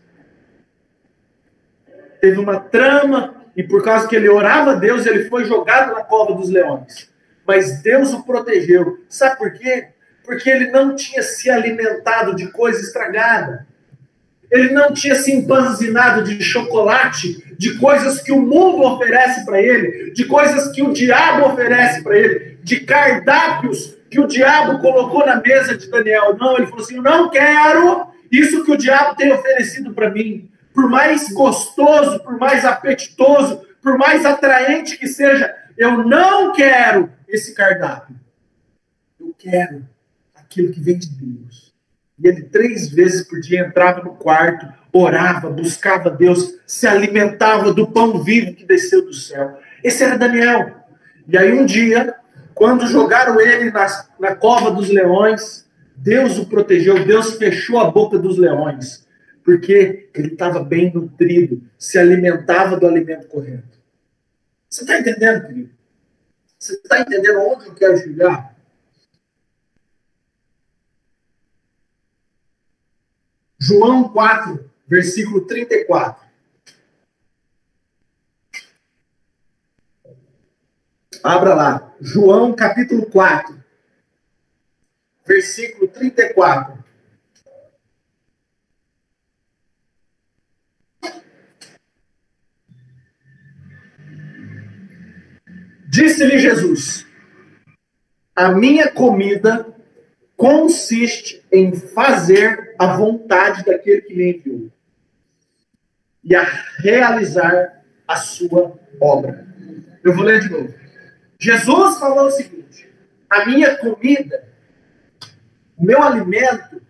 Teve uma trama, e por causa que ele orava a Deus, ele foi jogado na cova dos leões. Mas Deus o protegeu. Sabe por quê? Porque ele não tinha se alimentado de coisa estragada. Ele não tinha se empanzinado de chocolate, de coisas que o mundo oferece para ele, de coisas que o diabo oferece para ele, de cardápios que o diabo colocou na mesa de Daniel. Não, ele falou assim: eu não quero isso que o diabo tem oferecido para mim. Por mais gostoso, por mais apetitoso, por mais atraente que seja, eu não quero esse cardápio? Eu quero aquilo que vem de Deus. E ele 3 vezes por dia entrava no quarto, orava, buscava Deus, se alimentava do pão vivo que desceu do céu. Esse era Daniel. E aí um dia, quando jogaram ele na cova dos leões, Deus o protegeu, Deus fechou a boca dos leões, porque ele estava bem nutrido, se alimentava do alimento correto. Você está entendendo, querido? Você está entendendo onde eu quero chegar? João 4, versículo 34. Abra lá. João capítulo 4, versículo 34. Disse-lhe Jesus: a minha comida consiste em fazer a vontade daquele que me enviou e a realizar a sua obra. Eu vou ler de novo. Jesus falou o seguinte: a minha comida, o meu alimento,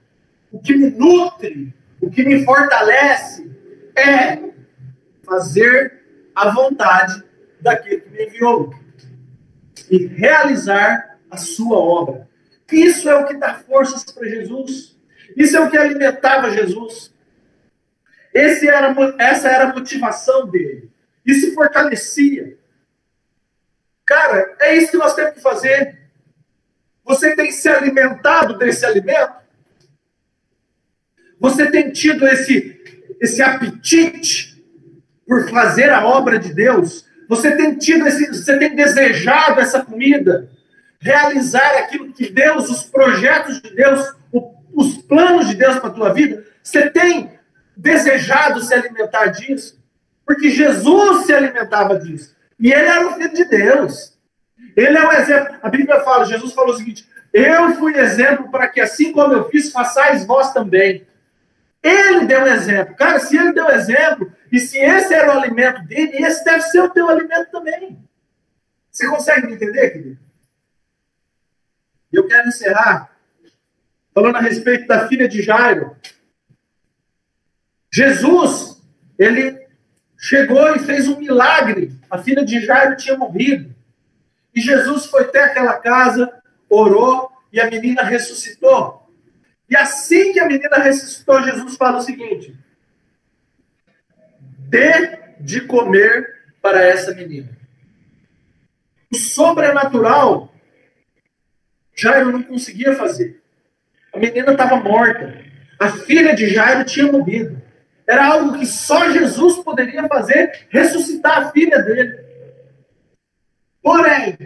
o que me nutre, o que me fortalece é fazer a vontade daquele que me enviou e realizar a sua obra. Isso é o que dá forças para Jesus. Isso é o que alimentava Jesus. Essa era a motivação dele. Isso fortalecia. Cara, é isso que nós temos que fazer. Você tem se alimentado desse alimento? Você tem tido esse apetite por fazer a obra de Deus? Você tem desejado essa comida? Realizar aquilo que Deus, os projetos de Deus, os planos de Deus para a tua vida? Você tem desejado se alimentar disso? Porque Jesus se alimentava disso. E ele era o Filho de Deus. Ele é um exemplo. A Bíblia fala, Jesus falou o seguinte: eu fui exemplo para que assim como eu fiz, façais vós também. Ele deu um exemplo. Cara, se ele deu exemplo, e se esse era o alimento dele, esse deve ser o teu alimento também. Você consegue me entender, querido? Eu quero encerrar falando a respeito da filha de Jairo. Jesus, ele chegou e fez um milagre. A filha de Jairo tinha morrido. E Jesus foi até aquela casa, orou, e a menina ressuscitou. E assim que a menina ressuscitou, Jesus fala o seguinte: dê de comer para essa menina. O sobrenatural, Jairo não conseguia fazer. A menina estava morta. A filha de Jairo tinha morrido. Era algo que só Jesus poderia fazer, ressuscitar a filha dele. Porém,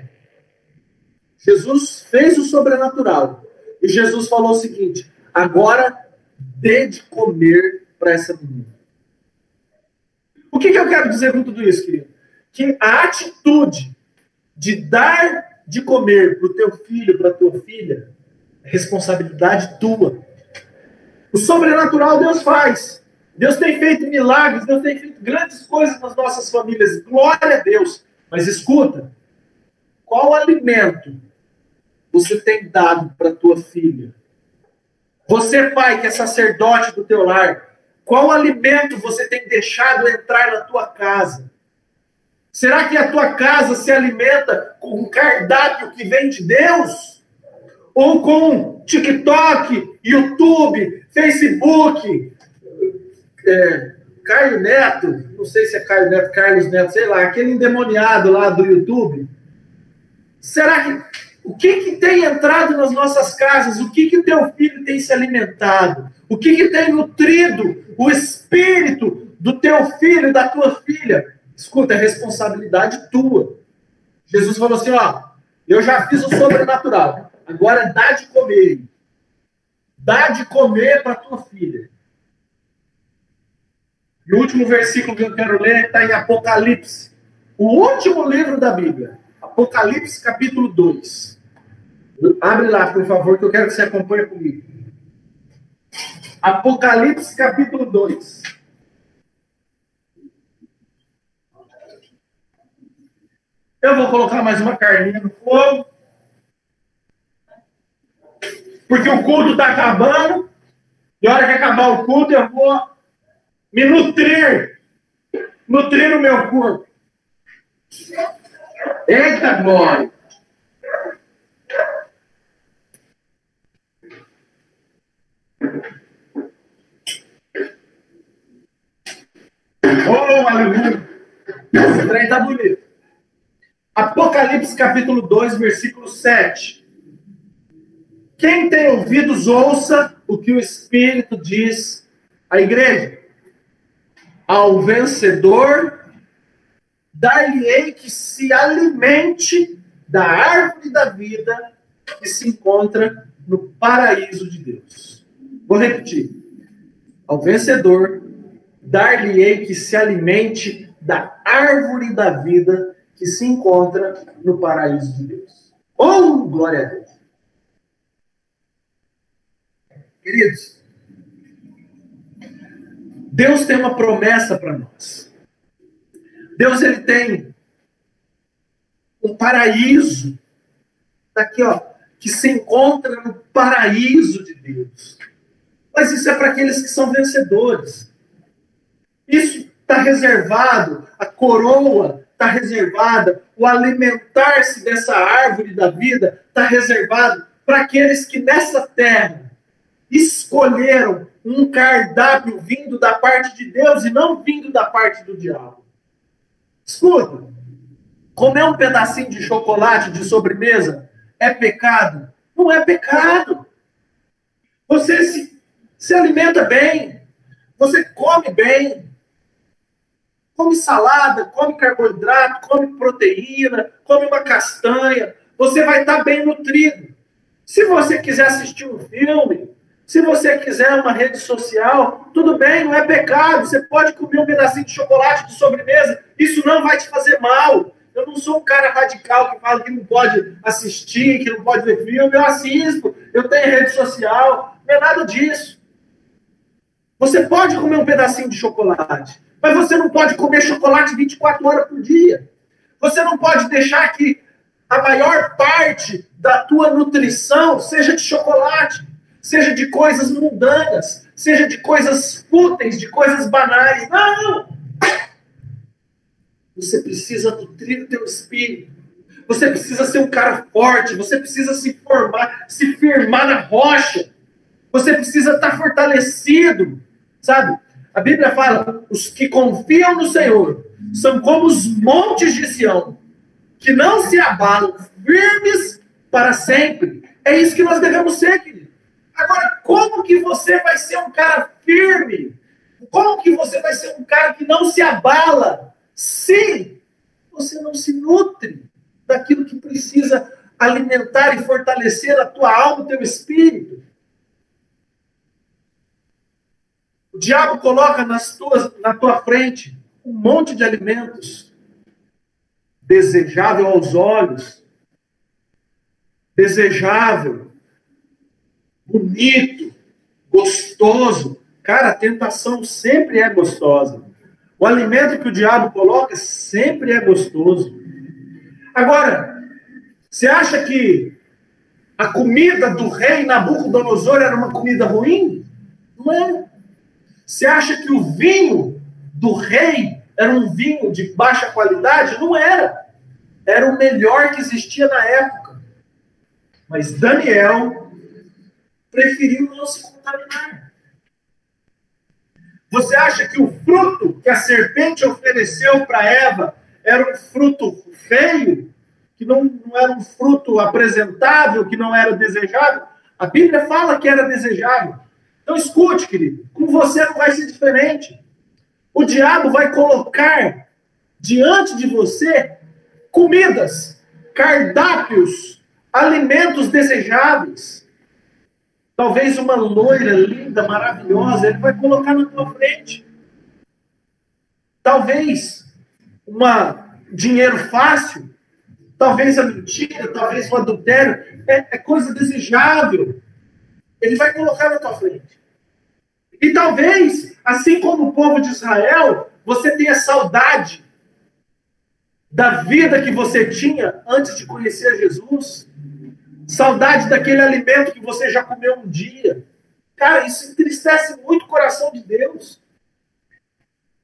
Jesus fez o sobrenatural. E Jesus falou o seguinte: agora dê de comer para essa menina. O que eu quero dizer com tudo isso, querido? Que a atitude de dar de comer para o teu filho, para a tua filha, é responsabilidade tua. O sobrenatural Deus faz. Deus tem feito milagres, Deus tem feito grandes coisas nas nossas famílias. Glória a Deus. Mas escuta, qual alimento você tem dado para a tua filha? Você, pai, que é sacerdote do teu lar, qual alimento você tem deixado entrar na tua casa? Será que a tua casa se alimenta com um cardápio que vem de Deus? Ou com TikTok, YouTube, Facebook, Caio Neto, não sei se é Caio Neto, Carlos Neto, sei lá, aquele endemoniado lá do YouTube? Será que... O que tem entrado nas nossas casas? O que teu filho tem se alimentado? O que tem nutrido o espírito do teu filho, da tua filha? Escuta, é responsabilidade tua. Jesus falou assim, ó, eu já fiz o sobrenatural, agora dá de comer. Dá de comer para tua filha. E o último versículo que eu quero ler está em Apocalipse. O último livro da Bíblia. Apocalipse capítulo 2. Abre lá, por favor, que eu quero que você acompanhe comigo. Apocalipse capítulo 2. Eu vou colocar mais uma carninha no fogo. Porque o culto está acabando. E a hora que acabar o culto, eu vou me nutrir. Nutrir o meu corpo. Eita glória! Oh, aleluia! Esse trem está bonito. Apocalipse capítulo 2, versículo 7. Quem tem ouvidos, ouça o que o Espírito diz à igreja. Ao vencedor, dar-lhe-ei que se alimente da árvore da vida que se encontra no paraíso de Deus. Vou repetir. Ao vencedor, dar-lhe-ei que se alimente da árvore da vida que se encontra no paraíso de Deus. Oh, glória a Deus! Queridos, Deus tem uma promessa para nós. Deus, ele tem um paraíso daqui, ó, que se encontra no paraíso de Deus. Mas isso é para aqueles que são vencedores. Isso está reservado, a coroa está reservada, o alimentar-se dessa árvore da vida está reservado para aqueles que nessa terra escolheram um cardápio vindo da parte de Deus e não vindo da parte do diabo. Escuta, comer um pedacinho de chocolate de sobremesa é pecado? Não é pecado. Você se alimenta bem, você come bem, come salada, come carboidrato, come proteína, come uma castanha, você vai estar bem nutrido. Se você quiser assistir um filme, se você quiser uma rede social, tudo bem, não é pecado. Você pode comer um pedacinho de chocolate de sobremesa. Isso não vai te fazer mal. Eu não sou um cara radical que fala que não pode assistir, que não pode ver filme. Eu assisto, eu tenho rede social. Não é nada disso. Você pode comer um pedacinho de chocolate, mas você não pode comer chocolate 24 horas por dia. Você não pode deixar que a maior parte da tua nutrição seja de chocolate. Seja de coisas mundanas, seja de coisas fúteis, de coisas banais. Não! Você precisa nutrir o teu espírito. Você precisa ser um cara forte. Você precisa se formar, se firmar na rocha. Você precisa estar fortalecido. Sabe? A Bíblia fala, os que confiam no Senhor são como os montes de Sião, que não se abalam, firmes para sempre. É isso que nós devemos ser, querido. Agora, como que você vai ser um cara firme? Como que você vai ser um cara que não se abala se você não se nutre daquilo que precisa alimentar e fortalecer a tua alma, o teu espírito? O diabo coloca na tua frente um monte de alimentos desejável aos olhos, desejável, bonito, gostoso. Cara, a tentação sempre é gostosa. O alimento que o diabo coloca sempre é gostoso. Agora, você acha que a comida do rei Nabucodonosor era uma comida ruim? Não é. Você acha que o vinho do rei era um vinho de baixa qualidade? Não era. Era o melhor que existia na época. Mas Daniel preferiu não se contaminar. Você acha que o fruto que a serpente ofereceu para Eva era um fruto feio? Que não era um fruto apresentável, que não era desejável? A Bíblia fala que era desejável. Então escute, querido, com você não vai ser diferente. O diabo vai colocar diante de você comidas, cardápios, alimentos desejáveis. Talvez uma loira linda, maravilhosa, ele vai colocar na tua frente. Talvez dinheiro fácil, talvez a mentira, talvez o adultério, é coisa desejável. Ele vai colocar na tua frente. E talvez, assim como o povo de Israel, você tenha saudade da vida que você tinha antes de conhecer Jesus? Saudade daquele alimento que você já comeu um dia? Cara, isso entristece muito o coração de Deus.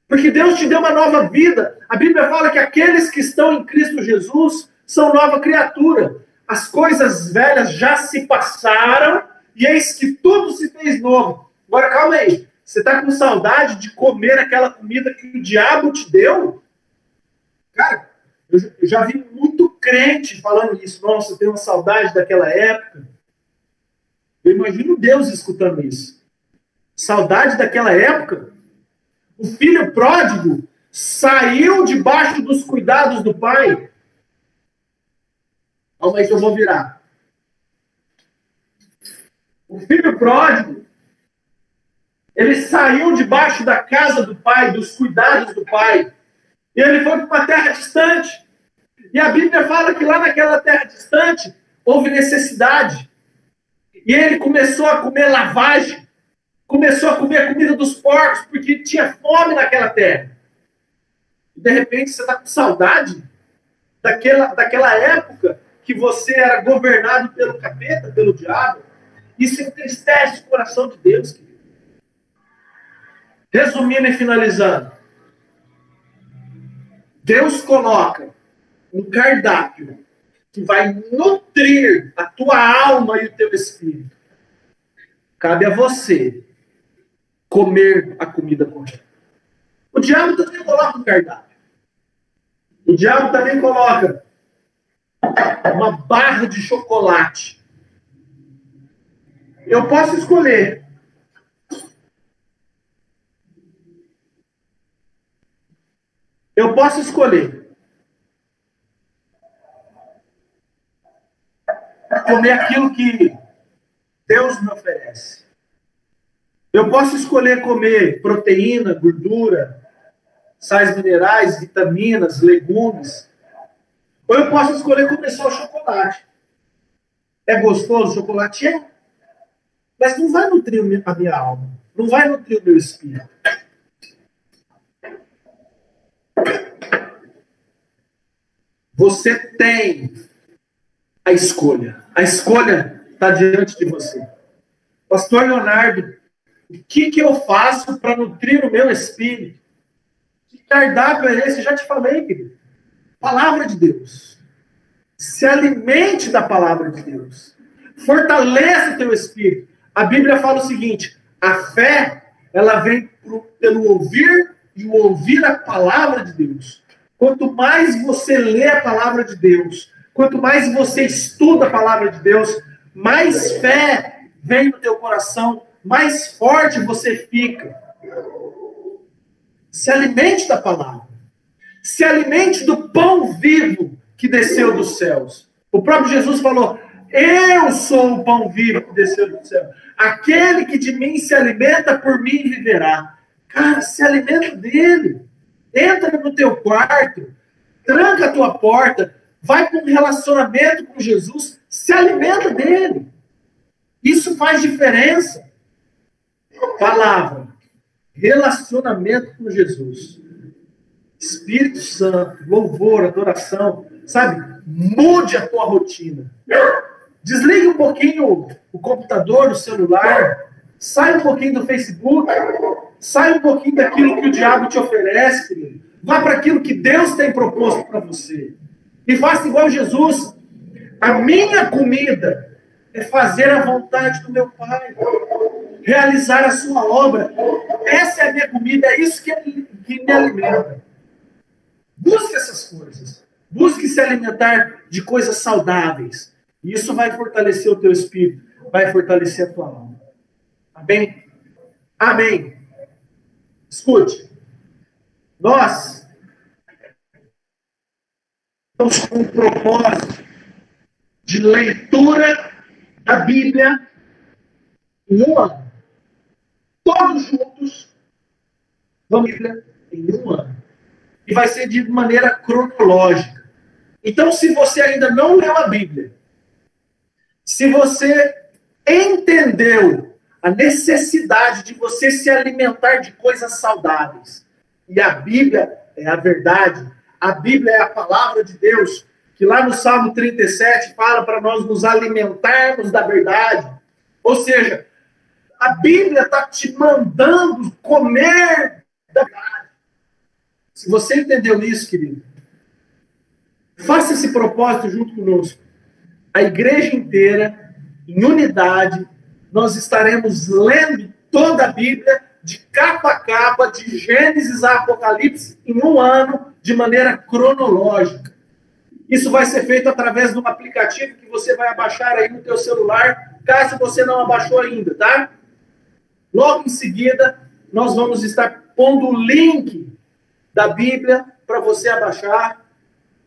Porque Deus te deu uma nova vida. A Bíblia fala que aqueles que estão em Cristo Jesus são nova criatura. As coisas velhas já se passaram e eis que tudo se fez novo. Agora, calma aí. Você está com saudade de comer aquela comida que o diabo te deu? Cara, eu já vi muito crente falando isso. Nossa, eu tenho uma saudade daquela época. Eu imagino Deus escutando isso. Saudade daquela época? O filho pródigo saiu debaixo dos cuidados do pai. Calma aí que eu vou virar. O filho pródigo, ele saiu debaixo da casa do pai, dos cuidados do pai. E ele foi para uma terra distante. E a Bíblia fala que lá naquela terra distante houve necessidade. E ele começou a comer lavagem. Começou a comer a comida dos porcos, porque tinha fome naquela terra. E de repente você está com saudade daquela época que você era governado pelo capeta, pelo diabo. Isso entristece o coração de Deus, querido. Resumindo e finalizando. Deus coloca um cardápio que vai nutrir a tua alma e o teu espírito. Cabe a você comer a comida correta. O diabo também coloca um cardápio. O diabo também coloca uma barra de chocolate. Eu posso escolher. Eu posso escolher comer aquilo que Deus me oferece. Eu posso escolher comer proteína, gordura, sais minerais, vitaminas, legumes. Ou eu posso escolher comer só chocolate. É gostoso o chocolate? É. Mas não vai nutrir a minha alma. Não vai nutrir o meu espírito. Você tem a escolha. A escolha está diante de você. Pastor Leonardo, o que eu faço para nutrir o meu espírito? Que cardápio é esse? Eu já te falei, querido. Palavra de Deus. Se alimente da palavra de Deus. Fortaleça o teu espírito. A Bíblia fala o seguinte: a fé, ela vem pelo ouvir e o ouvir a palavra de Deus. Quanto mais você lê a palavra de Deus, quanto mais você estuda a palavra de Deus, mais fé vem no teu coração, mais forte você fica. Se alimente da palavra. Se alimente do pão vivo que desceu dos céus. O próprio Jesus falou: eu sou o pão vivo que desceu do céu. Aquele que de mim se alimenta, por mim viverá. Cara, se alimenta dele. Entra no teu quarto, tranca a tua porta, vai para um relacionamento com Jesus, se alimenta dele. Isso faz diferença. Palavra, relacionamento com Jesus, Espírito Santo, louvor, adoração, sabe? Mude a tua rotina. Desligue um pouquinho o computador, o celular, sai um pouquinho do Facebook, sai um pouquinho daquilo que o diabo te oferece, querido. Vá para aquilo que Deus tem proposto para você. E faça igual Jesus. A minha comida é fazer a vontade do meu Pai. Realizar a sua obra. Essa é a minha comida, é isso que me alimenta. Busque essas coisas. Busque se alimentar de coisas saudáveis. Isso vai fortalecer o teu espírito, vai fortalecer a tua alma. Amém? Amém. Escute. Nós estamos com um propósito de leitura da Bíblia em um ano. Todos juntos vamos ler a Bíblia em um ano. E vai ser de maneira cronológica. Então, se você ainda não leu a Bíblia, se você entendeu a necessidade de você se alimentar de coisas saudáveis, e a Bíblia é a verdade, A Bíblia é a palavra de Deus, que lá no Salmo 37 fala para nós nos alimentarmos da verdade. Ou seja, a Bíblia está te mandando comer da verdade. Se você entendeu isso, querido, faça esse propósito junto conosco. A igreja inteira, em unidade, nós estaremos lendo toda a Bíblia, de capa a capa, de Gênesis a Apocalipse, em um ano, de maneira cronológica. Isso vai ser feito através de um aplicativo que você vai abaixar aí no teu celular, caso você não abaixou ainda, tá? Logo em seguida, nós vamos estar pondo o link da Bíblia para você abaixar.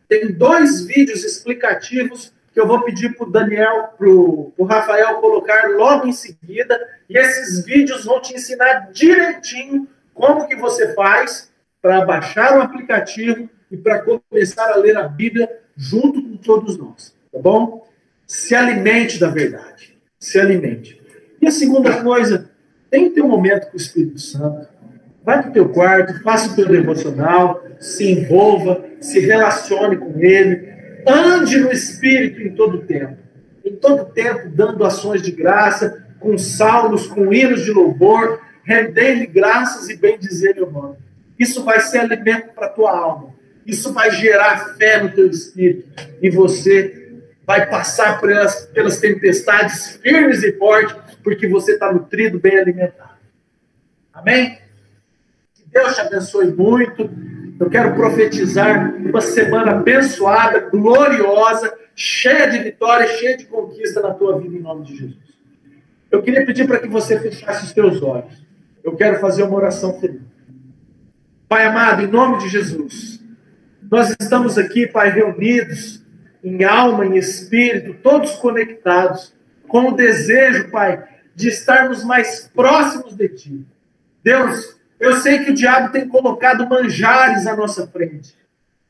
Tem 2 vídeos explicativos que eu vou pedir para o Daniel, para o Rafael colocar logo em seguida. E esses vídeos vão te ensinar direitinho como que você faz para baixar o aplicativo e para começar a ler a Bíblia junto com todos nós. Tá bom? Se alimente da verdade. Se alimente. E a segunda coisa, tem que ter um momento com o Espírito Santo. Vai para o teu quarto, faça o teu devocional, se envolva, se relacione com Ele. Ande no Espírito em todo tempo. Em todo tempo, dando ações de graça, com salmos, com hinos de louvor, rendendo graças e bendizendo o nome. Isso vai ser alimento para a tua alma. Isso vai gerar fé no teu espírito. E você vai passar pelas tempestades firmes e fortes, porque você está nutrido, bem alimentado. Amém? Que Deus te abençoe muito. Eu quero profetizar uma semana abençoada, gloriosa, cheia de vitória, cheia de conquista na tua vida, em nome de Jesus. Eu queria pedir para que você fechasse os teus olhos. Eu quero fazer uma oração final. Pai amado, em nome de Jesus, nós estamos aqui, Pai, reunidos em alma, em espírito, todos conectados, com o desejo, Pai, de estarmos mais próximos de Ti. Deus, eu sei que o diabo tem colocado manjares à nossa frente.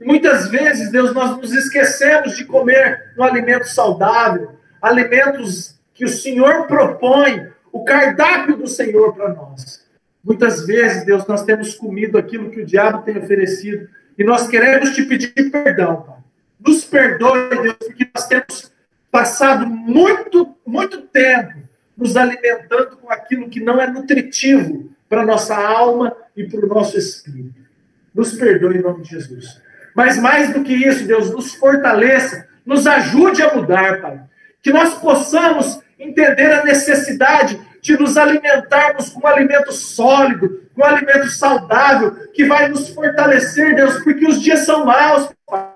E muitas vezes, Deus, nós nos esquecemos de comer um alimento saudável, alimentos que o Senhor propõe, o cardápio do Senhor para nós. Muitas vezes, Deus, nós temos comido aquilo que o diabo tem oferecido e nós queremos te pedir perdão, Pai. Nos perdoe, Deus, porque nós temos passado muito tempo nos alimentando com aquilo que não é nutritivo para a nossa alma e para o nosso espírito. Nos perdoe em nome de Jesus. Mas mais do que isso, Deus, nos fortaleça, nos ajude a mudar, Pai. Que nós possamos entender a necessidade de nos alimentarmos com um alimento sólido, com um alimento saudável, que vai nos fortalecer, Deus, porque os dias são maus, Pai.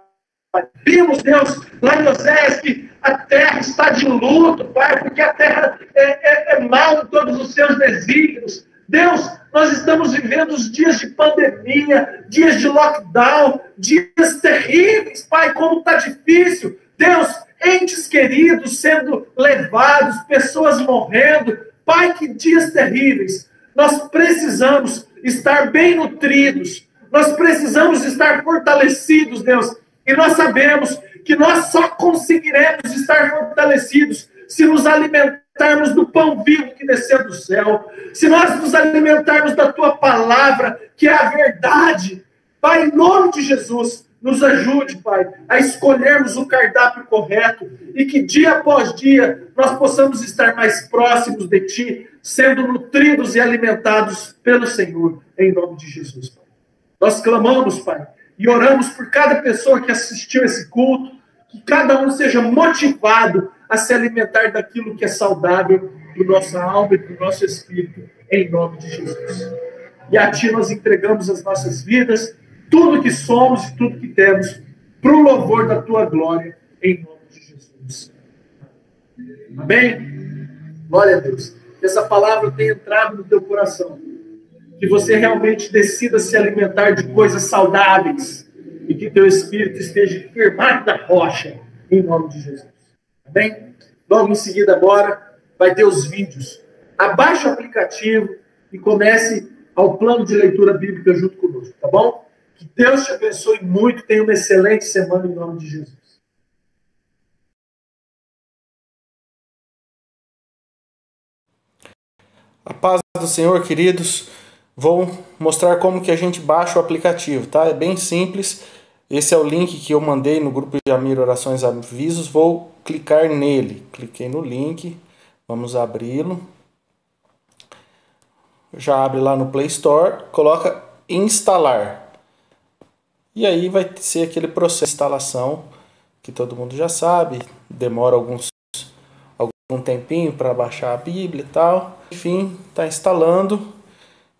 Vimos, Deus, lá em Oséias, que a terra está de luto, Pai, porque a terra é mal em todos os seus desígnios. Deus, nós estamos vivendo os dias de pandemia, dias de lockdown, dias terríveis, Pai, como está difícil. Deus, entes queridos sendo levados, pessoas morrendo. Pai, que dias terríveis. Nós precisamos estar bem nutridos. Nós precisamos estar fortalecidos, Deus. E nós sabemos que nós só conseguiremos estar fortalecidos se nos alimentarmos do pão vivo que desceu do céu, se nós nos alimentarmos da Tua palavra, que é a verdade. Pai, em nome de Jesus, nos ajude, Pai, a escolhermos o cardápio correto e que dia após dia nós possamos estar mais próximos de Ti, sendo nutridos e alimentados pelo Senhor, em nome de Jesus, Pai. Nós clamamos, Pai, e oramos por cada pessoa que assistiu esse culto, que cada um seja motivado a se alimentar daquilo que é saudável para a nossa alma e para o nosso espírito, em nome de Jesus. E a Ti nós entregamos as nossas vidas, tudo que somos e tudo que temos, para o louvor da Tua glória, em nome de Jesus. Amém? Glória a Deus. Que essa palavra tenha entrado no teu coração. Que você realmente decida se alimentar de coisas saudáveis e que teu espírito esteja firmado na rocha, em nome de Jesus. Amém? Logo em seguida agora vai ter os vídeos. Abaixe o aplicativo e comece ao plano de leitura bíblica junto conosco, tá bom? Que Deus te abençoe muito, tenha uma excelente semana em nome de Jesus. A paz do Senhor, queridos. Vou mostrar como que a gente baixa o aplicativo, tá? É bem simples. Esse é o link que eu mandei no grupo de Amir Orações Avisos. Vou clicar nele. Cliquei no link. Vamos abri-lo. Já abre lá no Play Store. Coloca instalar. E aí vai ser aquele processo de instalação que todo mundo já sabe. Demora algum tempinho para baixar a Bíblia e tal. Enfim, está instalando.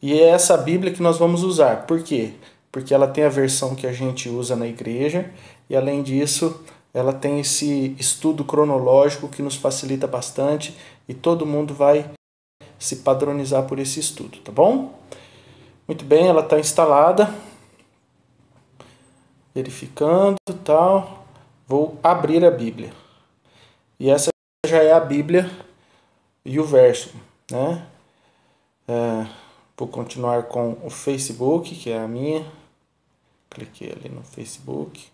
E é essa Bíblia que nós vamos usar. Por quê? Porque ela tem a versão que a gente usa na igreja e, além disso, ela tem esse estudo cronológico que nos facilita bastante e todo mundo vai se padronizar por esse estudo, tá bom? Muito bem, ela está instalada. Verificando e tal. Vou abrir a Bíblia. E essa já é a Bíblia e o verso, né? Vou continuar com o Facebook, que é a minha. Cliquei ali no Facebook.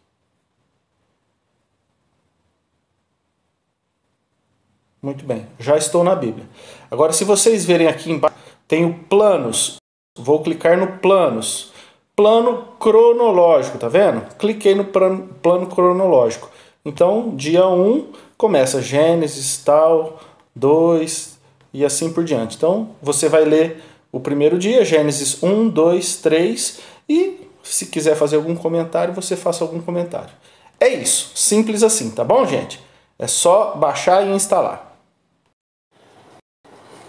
Muito bem, já estou na Bíblia. Agora, se vocês verem aqui embaixo, tem o planos. Vou clicar no planos. Plano cronológico, tá vendo? Cliquei no plano cronológico. Então, dia 1 começa Gênesis, tal, 2 e assim por diante. Então, você vai ler o primeiro dia, Gênesis 1, 2, 3 e... se quiser fazer algum comentário, você faça algum comentário. É isso, simples assim, tá bom, gente? É só baixar e instalar.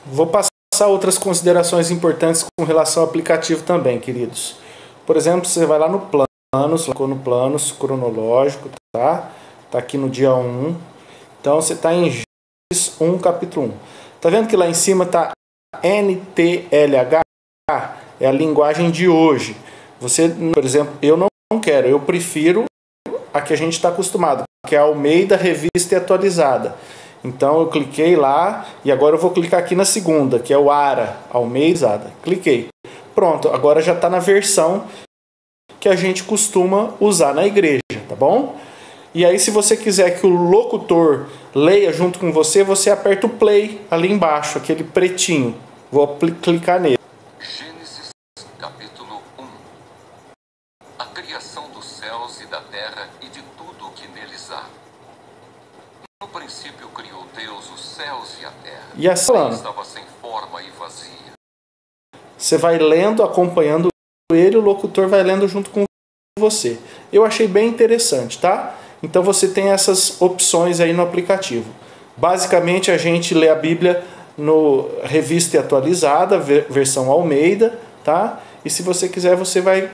Vou passar outras considerações importantes com relação ao aplicativo também, queridos. Por exemplo, você vai lá no planos, clicou no planos cronológico, tá? Tá aqui no dia 1. Então você está em Gênesis 1, capítulo 1. Tá vendo que lá em cima tá NTLH? É a linguagem de hoje. Você, por exemplo, eu não quero, eu prefiro a que a gente está acostumado, que é a Almeida Revista e Atualizada. Então eu cliquei lá e agora eu vou clicar aqui na segunda, que é o ARA, Almeida. Cliquei. Pronto, agora já está na versão que a gente costuma usar na igreja, tá bom? E aí, se você quiser que o locutor leia junto com você, você aperta o play ali embaixo, aquele pretinho. Vou clicar nele. Gênesis, capítulo 1. A criação dos céus e da terra e de tudo o que neles há. No princípio criou Deus os céus e a terra. E assim, estava sem forma e vazia. Você vai lendo, acompanhando ele, o locutor vai lendo junto com você. Eu achei bem interessante, tá? Então você tem essas opções aí no aplicativo. Basicamente a gente lê a Bíblia no Revista e Atualizada, versão Almeida, tá? E se você quiser, você vai